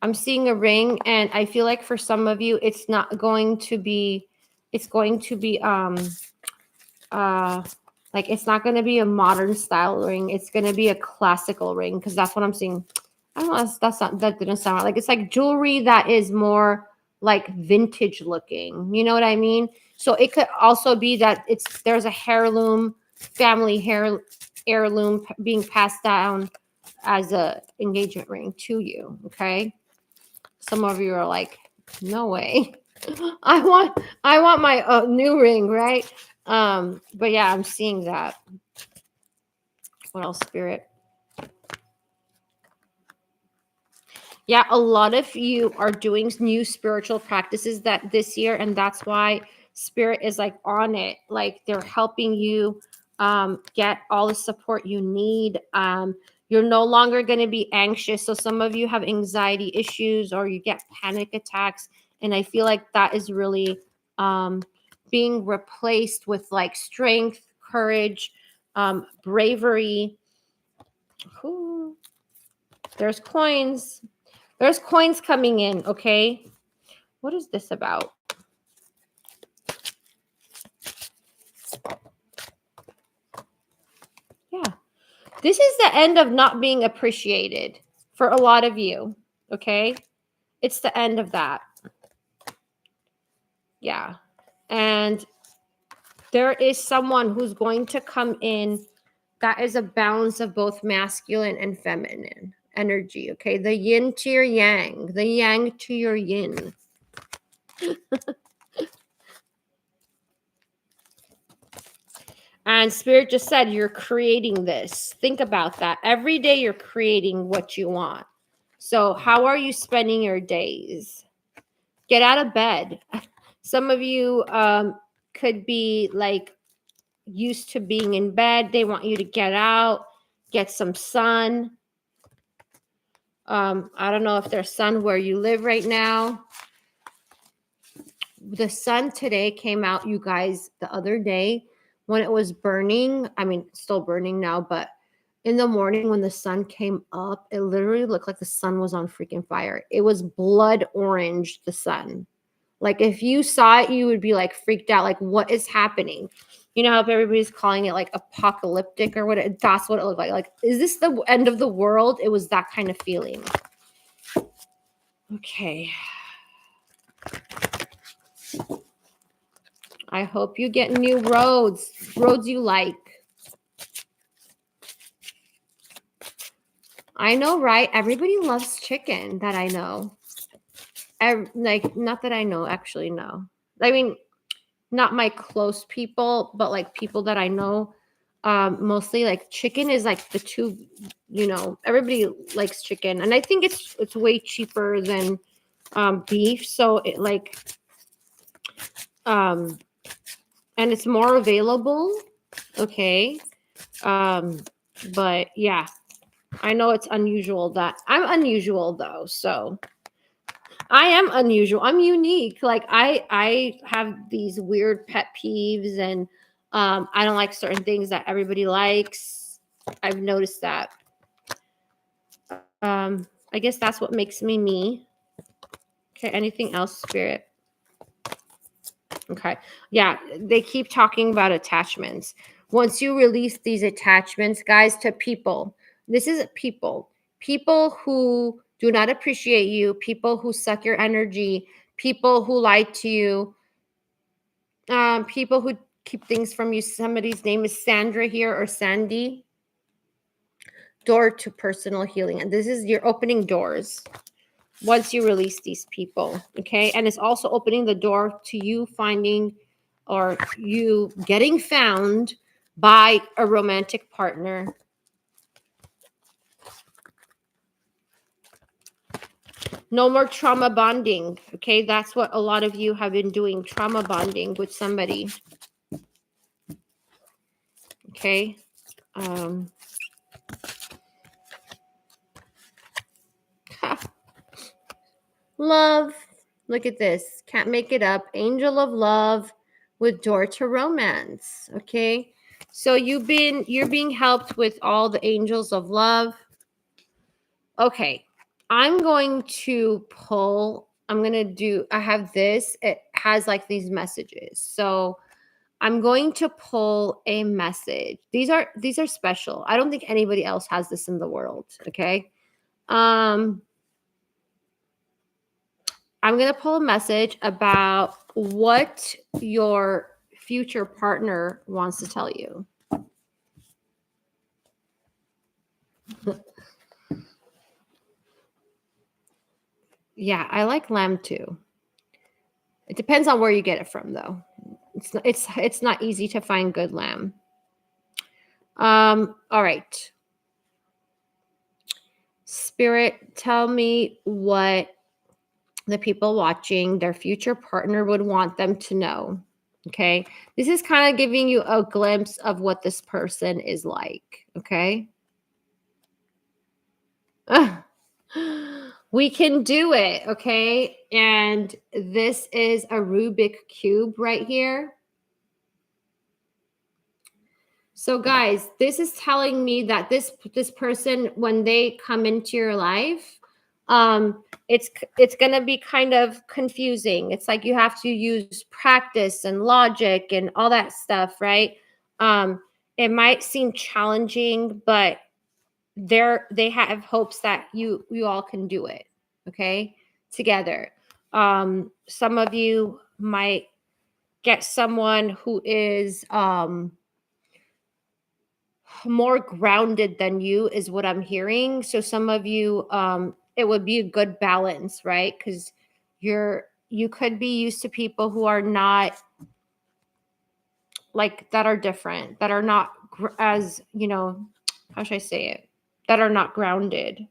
And I feel like for some of you, it's going to be like it's not going to be a modern style ring. It's going to be a classical ring because that's what I'm seeing. I don't know. That didn't sound right. Like it's like jewelry that is more like vintage looking. You know what I mean? So it could also be that there's a family heirloom being passed down as a engagement ring to you. Okay. Some of you are like, no way. I want my new ring, right? But yeah, I'm seeing that. What else, Spirit? Yeah, a lot of you are doing new spiritual practices that this year, and that's why Spirit is like on it. Like they're helping you get all the support you need. You're no longer going to be anxious. So some of you have anxiety issues or you get panic attacks, and I feel like that is really being replaced with like strength, courage, bravery. Ooh, there's coins. There's coins coming in, okay? What is this about? Yeah. This is the end of not being appreciated for a lot of you, okay? It's the end of that. Yeah. And there is someone who's going to come in that is a balance of both masculine and feminine energy, okay? The yin to your yang, the yang to your yin. And Spirit just said, you're creating this. Think about that. Every day you're creating what you want. So how are you spending your days? Get out of bed. Some of you could be like used to being in bed. They want you to get out, get some sun. I don't know if there's sun where you live right now. The sun today came out, you guys, the other day when it was burning. I mean, still burning now, but in the morning when the sun came up, it literally looked like the sun was on freaking fire. It was blood orange, the sun. Like if you saw it, you would be like freaked out. Like, what is happening? You know how everybody's calling it like apocalyptic or what? That's what it looked like. Like, is this the end of the world? It was that kind of feeling. Okay. I hope you get new roads you like. I know, right? Everybody loves chicken that I know. Like, not that I know, actually, no. I mean, not my close people, but like people that I know. Mostly like chicken is like the two, you know, everybody likes chicken. And I think it's way cheaper than beef. So it like and it's more available. Okay. But yeah, I know it's unusual that I'm unusual though. So I am unusual. I'm unique. Like I have these weird pet peeves and I don't like certain things that everybody likes. I've noticed that. I guess that's what makes me me. Okay, anything else, Spirit? Okay. Yeah, they keep talking about attachments. Once you release these attachments, guys, to people, this is people who do not appreciate you, people who suck your energy, people who lie to you, people who keep things from you. Somebody's name is Sandra here or Sandy. Door to personal healing. And this is you're opening doors once you release these people. Okay. And it's also opening the door to you finding or you getting found by a romantic partner. No more trauma bonding. Okay. That's what a lot of you have been doing, trauma bonding with somebody. Okay. Love. Look at this. Can't make it up. Angel of love with door to romance. Okay. So you're being helped with all the angels of love. Okay. I'm going to pull. I have this. It has like these messages. So I'm going to pull a message. These are special. I don't think anybody else has this in the world. Okay. I'm going to pull a message about what your future partner wants to tell you. Yeah, I like lamb too. It depends on where you get it from, though. It's not easy to find good lamb. All right. Spirit, tell me what the people watching, their future partner would want them to know. Okay. This is kind of giving you a glimpse of what this person is like. Okay. We can do it. Okay. And this is a Rubik cube right here. So guys, this is telling me that this person, when they come into your life, it's going to be kind of confusing. It's like you have to use practice and logic and all that stuff, right? It might seem challenging, but they have hopes that you all can do it, okay, together. Some of you might get someone who is more grounded than you, is what I'm hearing. So some of you, it would be a good balance, right? Because you could be used to people who are not like, that are different, that are not as, you know, how should I say it, that are not grounded.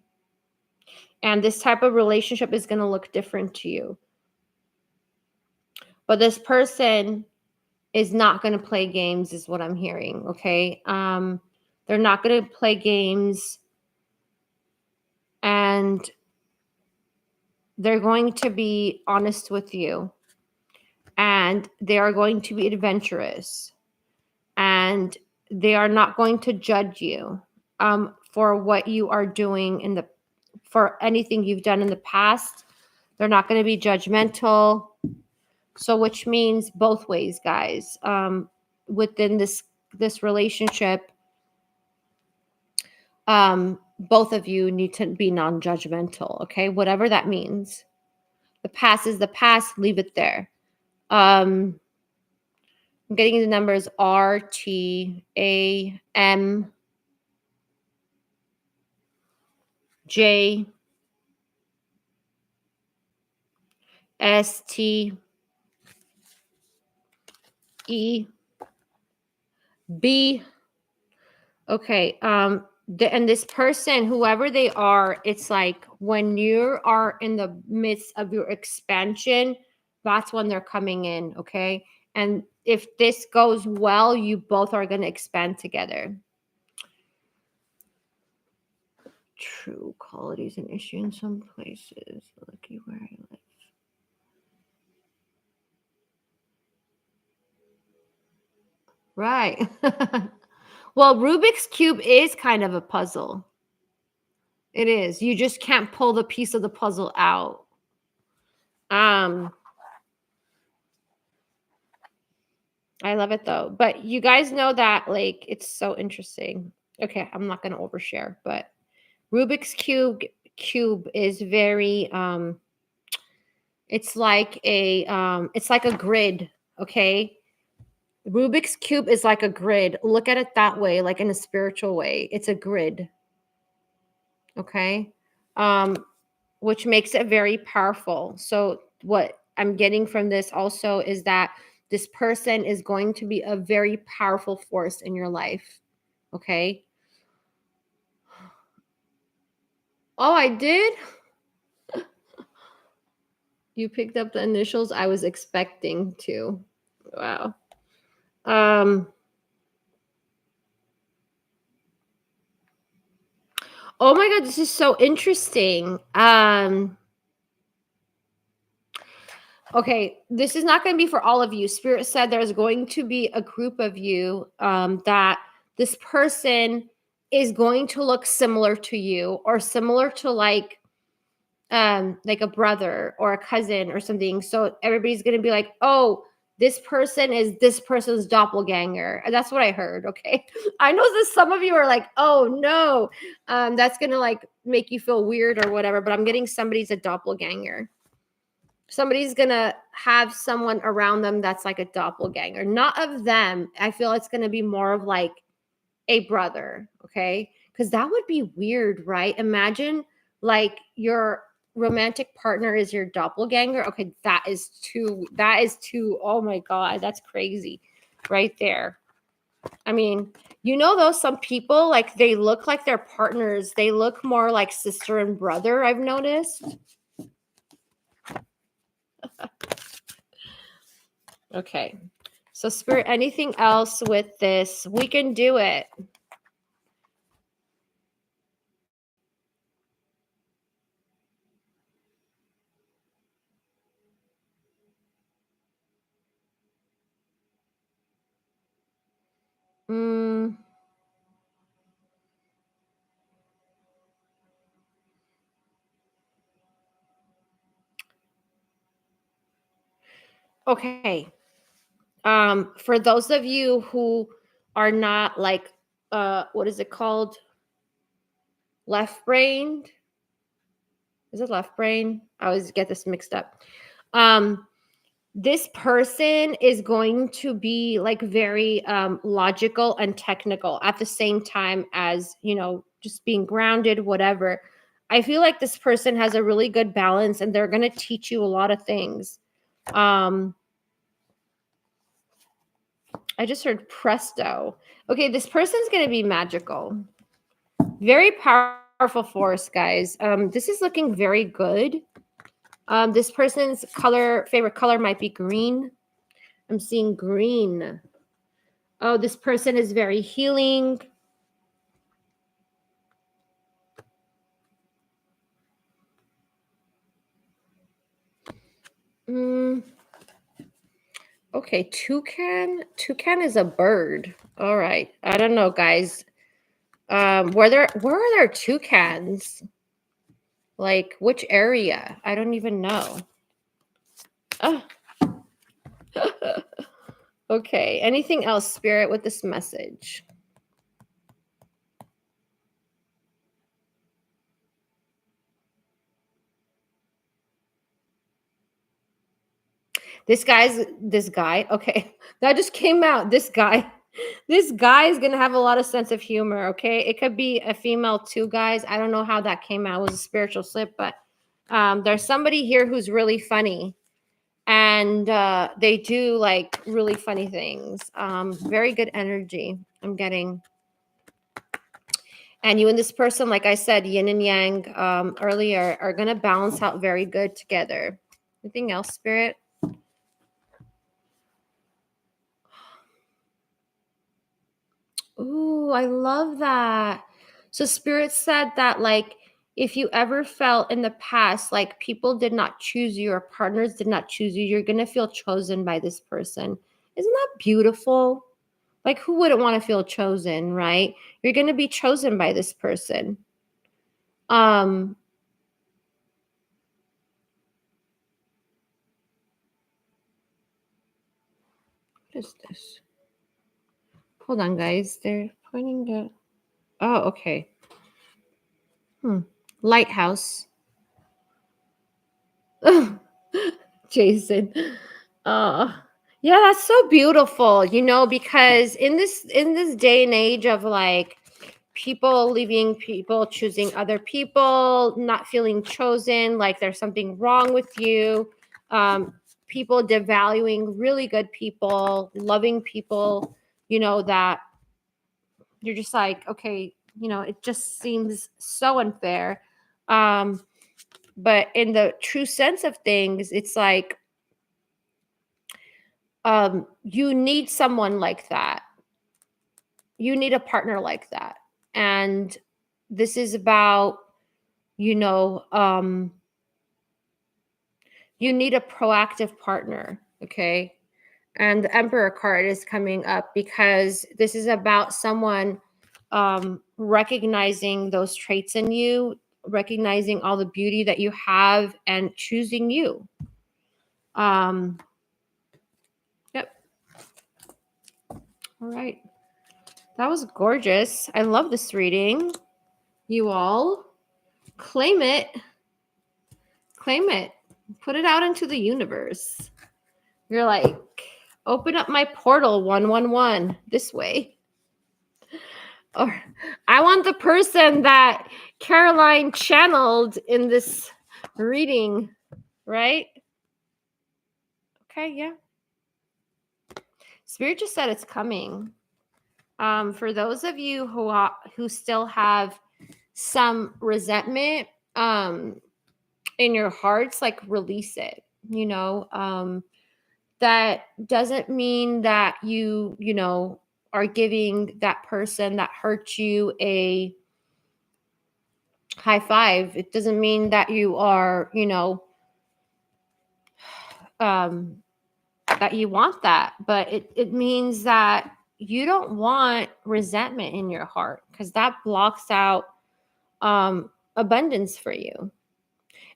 And this type of relationship is going to look different to you. But this person is not going to play games, is what I'm hearing, okay? They're not going to play games. and they're going to be honest with you, and they are going to be adventurous, and they are not going to judge you for what you are doing for anything you've done in the past. They're not going to be judgmental. So, which means both ways, guys. Within this relationship, both of you need to be non-judgmental. Okay, whatever that means. The past is the past. Leave it there. I'm getting the numbers R, T, A, M, J, S, T, E, B. Okay. And this person, whoever they are, it's like when you are in the midst of your expansion, that's when they're coming in. Okay. And if this goes well, you both are going to expand together. True qualities and issue in some places. Lucky where I live. Right. Well, Rubik's Cube is kind of a puzzle. It is. You just can't pull the piece of the puzzle out. I love it though. But you guys know that, like, it's so interesting. Okay, I'm not going to overshare, but Rubik's cube is very it's like a grid, okay? Rubik's cube is like a grid. Look at it that way, like in a spiritual way. It's a grid. Okay? Which makes it very powerful. So what I'm getting from this also is that this person is going to be a very powerful force in your life. Okay? Oh, I did? You picked up the initials I was expecting to. Wow. Oh my God, this is so interesting. Okay, this is not going to be for all of you. Spirit said there's going to be a group of you that this person is going to look similar to you, or similar to like a brother or a cousin or something. So everybody's going to be like, oh, this person is this person's doppelganger. And that's what I heard. Okay. I know that some of you are like, oh no, that's going to like make you feel weird or whatever, but I'm getting somebody's a doppelganger. Somebody's going to have someone around them that's like a doppelganger. Not of them. I feel it's going to be more of like a brother. Okay. Because that would be weird, right? Imagine like your romantic partner is your doppelganger. Okay, that is too, oh my God, that's crazy right there. I mean, you know, though, some people, like, they look like their partners. They look more like sister and brother, I've noticed. Okay. So, Spirit, anything else with this? We can do it. Okay. For those of you who are not like, what is it called? Left-brained? Is it left brain? I always get this mixed up. This person is going to be like very logical and technical at the same time as, you know, just being grounded, whatever. I feel like this person has a really good balance, and they're going to teach you a lot of things. I just heard presto. Okay, this person's going to be magical. Very powerful force, guys. This is looking very good. This person's favorite color might be green. I'm seeing green. Oh, this person is very healing. Mm, okay, toucan. Toucan is a bird. All right. I don't know, guys. Where are there toucans? Like which area? I don't even know. Oh. Okay. Anything else, Spirit, with this message? This guy. Okay. That just came out. This guy is gonna have a lot of sense of humor. Okay. It could be a female too, guys. I don't know how that came out. It was a spiritual slip, but there's somebody here who's really funny. And they do like really funny things. Very good energy I'm getting. And you and this person, like I said, yin and yang earlier, are going to balance out very good together. Anything else, Spirit? Ooh, I love that. So Spirit said that, like, if you ever felt in the past like people did not choose you or partners did not choose you, you're going to feel chosen by this person. Isn't that beautiful? Like, who wouldn't want to feel chosen, right? You're going to be chosen by this person. Um, what is this? Hold on, guys. They're pointing to. Oh, okay. Lighthouse. Jason. Uh yeah, that's so beautiful, because in this day and age of like people leaving people, choosing other people, not feeling chosen, like there's something wrong with you, people devaluing really good people, loving people, that you're just like, okay, it just seems so unfair. But in the true sense of things, it's like you need someone like that. You need a partner like that. And this is about, you know, um, you need a proactive partner. Okay. And the Emperor card is coming up because this is about someone recognizing those traits in you, recognizing all the beauty that you have, and choosing you. Um, yep. All right. That was gorgeous. I love this reading. You all claim it. Claim it. Put it out into the universe. You're like, open up my portal 111 this way. Or I want the person that Caroline channeled in this reading, right? Okay, yeah. Spirit just said it's coming. For those of you who still have some resentment in your hearts, like release it. That doesn't mean that you are giving that person that hurt you a high five. It doesn't mean that you are, that you want that, but it means that you don't want resentment in your heart because that blocks out abundance for you.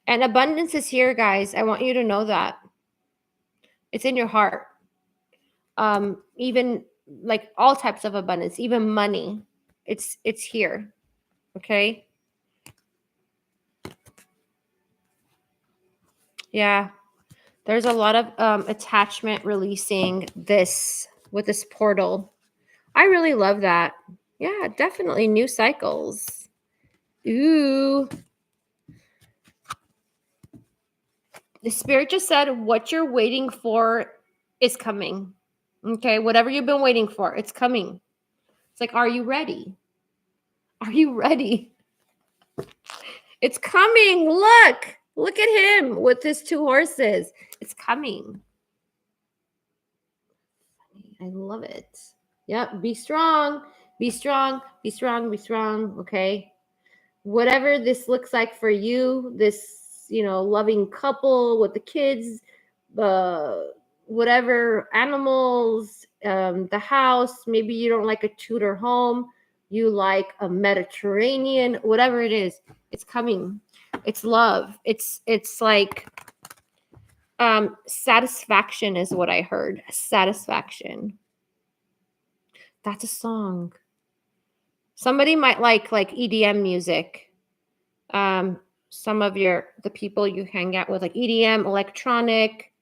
And abundance is here, guys. I want you to know that it's in your heart. Even like all types of abundance, even money, it's here. Okay. Yeah. There's a lot of attachment releasing this with this portal. I really love that. Yeah, definitely new cycles. Ooh. The spirit just said what you're waiting for is coming. Okay, whatever you've been waiting for, it's coming. It's like, are you ready? Are you ready? It's coming. Look at him with his two horses. It's coming. I love it. Yep. Be strong. Be strong. Be strong. Be strong. Okay. Whatever this looks like for you, this, loving couple with the kids, whatever animals, the house. Maybe you don't like a Tudor home. You like a Mediterranean, whatever it is. It's coming. It's love. It's like satisfaction is what I heard. Satisfaction. That's a song. Somebody might like EDM music. Some of the people you hang out with, like EDM, electronic.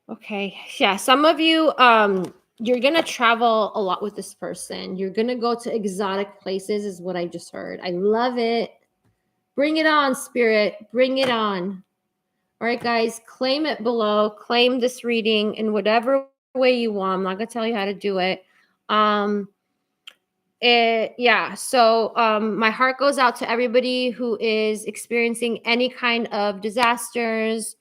Okay. Yeah. Some of you, you're going to travel a lot with this person. You're going to go to exotic places, is what I just heard. I love it. Bring it on, spirit. Bring it on. All right, guys, claim it below. Claim this reading in whatever way you want. I'm not going to tell you how to do it. So my heart goes out to everybody who is experiencing any kind of disasters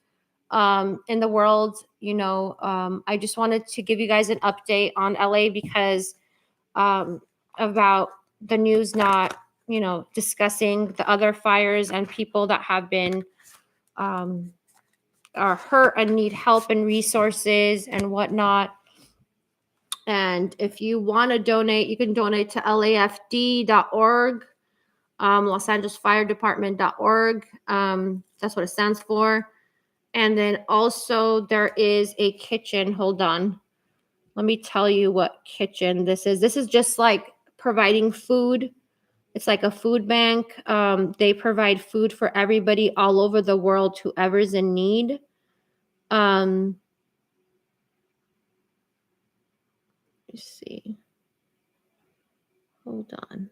in the world. I just wanted to give you guys an update on LA because about the news not, discussing the other fires and people that have been are hurt and need help and resources and whatnot. And if you want to donate, you can donate to lafd.org, Los Angeles Fire Department.org. That's what it stands for. And then also there is a kitchen. Hold on. Let me tell you what kitchen this is. This is just like providing food. It's like a food bank. They provide food for everybody all over the world, whoever's in need. Let's see. Hold on.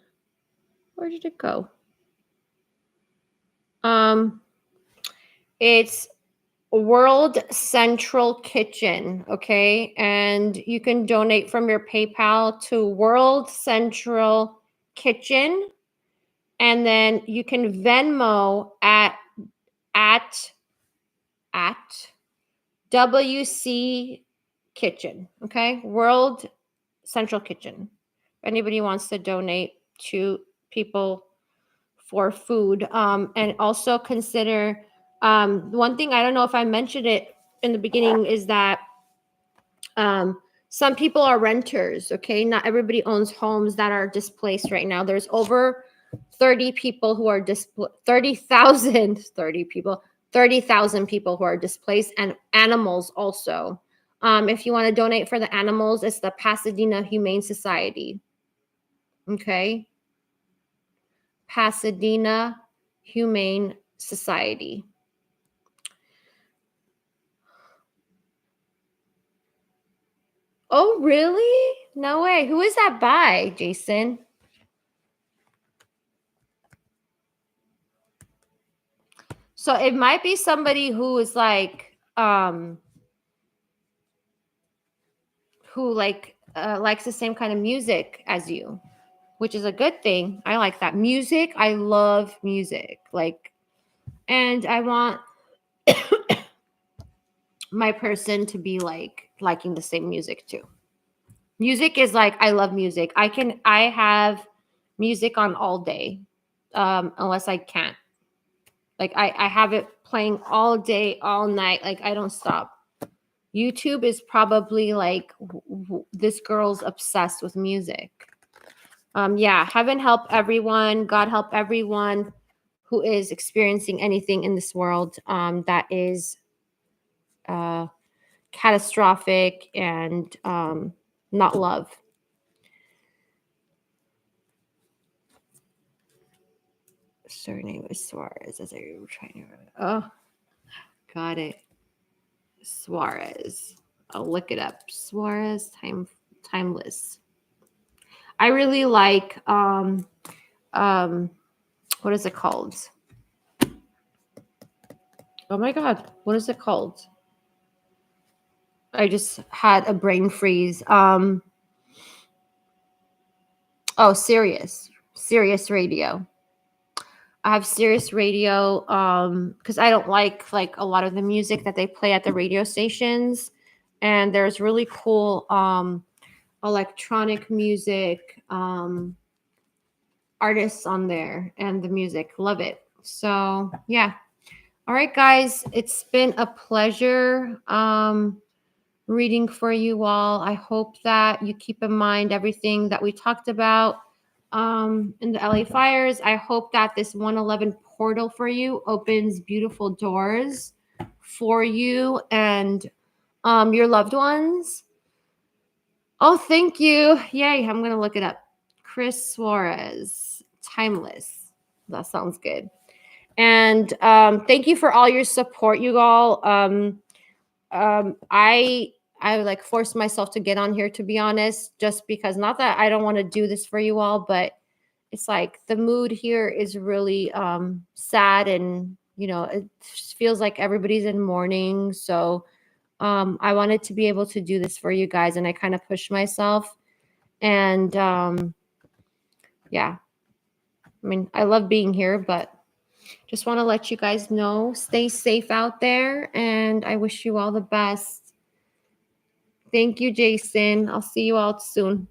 Where did it go? It's World Central Kitchen, okay? And you can donate from your PayPal to World Central Kitchen. And then you can Venmo at WC Kitchen, okay? World Central Kitchen. If anybody wants to donate to people for food. And also consider, one thing, I don't know if I mentioned it in the beginning, is that some people are renters, okay? Not everybody owns homes that are displaced right now. There's over 30 people who are 30,000 people who are displaced, and animals also. If you want to donate for the animals, it's the Pasadena Humane Society. Okay. Pasadena Humane Society. Oh, really? No way. Who is that by, Jason? So it might be somebody who is like, who likes the same kind of music as you, which is a good thing. I like that music. I love music. And I want my person to be liking the same music too. Music is I love music. I have music on all day, unless I can't. I have it playing all day, all night. I don't stop. YouTube is probably this girl's obsessed with music. Heaven help everyone. God help everyone who is experiencing anything in this world that is catastrophic and not love. Surname is Suarez, as I were trying to. Oh, got it. Suarez. I'll look it up. Suarez, timeless. I really like what is it called? Oh my God, what is it called? I just had a brain freeze. Sirius Radio. I have Sirius Radio because I don't like a lot of the music that they play at the radio stations, and there's really cool electronic music. artists on there and the music. Love it. So yeah. All right, guys, it's been a pleasure reading for you all. I hope that you keep in mind everything that we talked about in the LA fires. I hope that this 111 portal for you opens beautiful doors for you and your loved ones. Oh, thank you. Yay, I'm going to look it up. Chris Suarez, Timeless. That sounds good. And thank you for all your support, you all. I like forced myself to get on here, to be honest, just because, not that I don't want to do this for you all, but it's like the mood here is really sad, and it feels like everybody's in mourning. So I wanted to be able to do this for you guys, and I kind of pushed myself. And yeah, I mean, I love being here, but just want to let you guys know, stay safe out there, and I wish you all the best. Thank you, Jason. I'll see you all soon.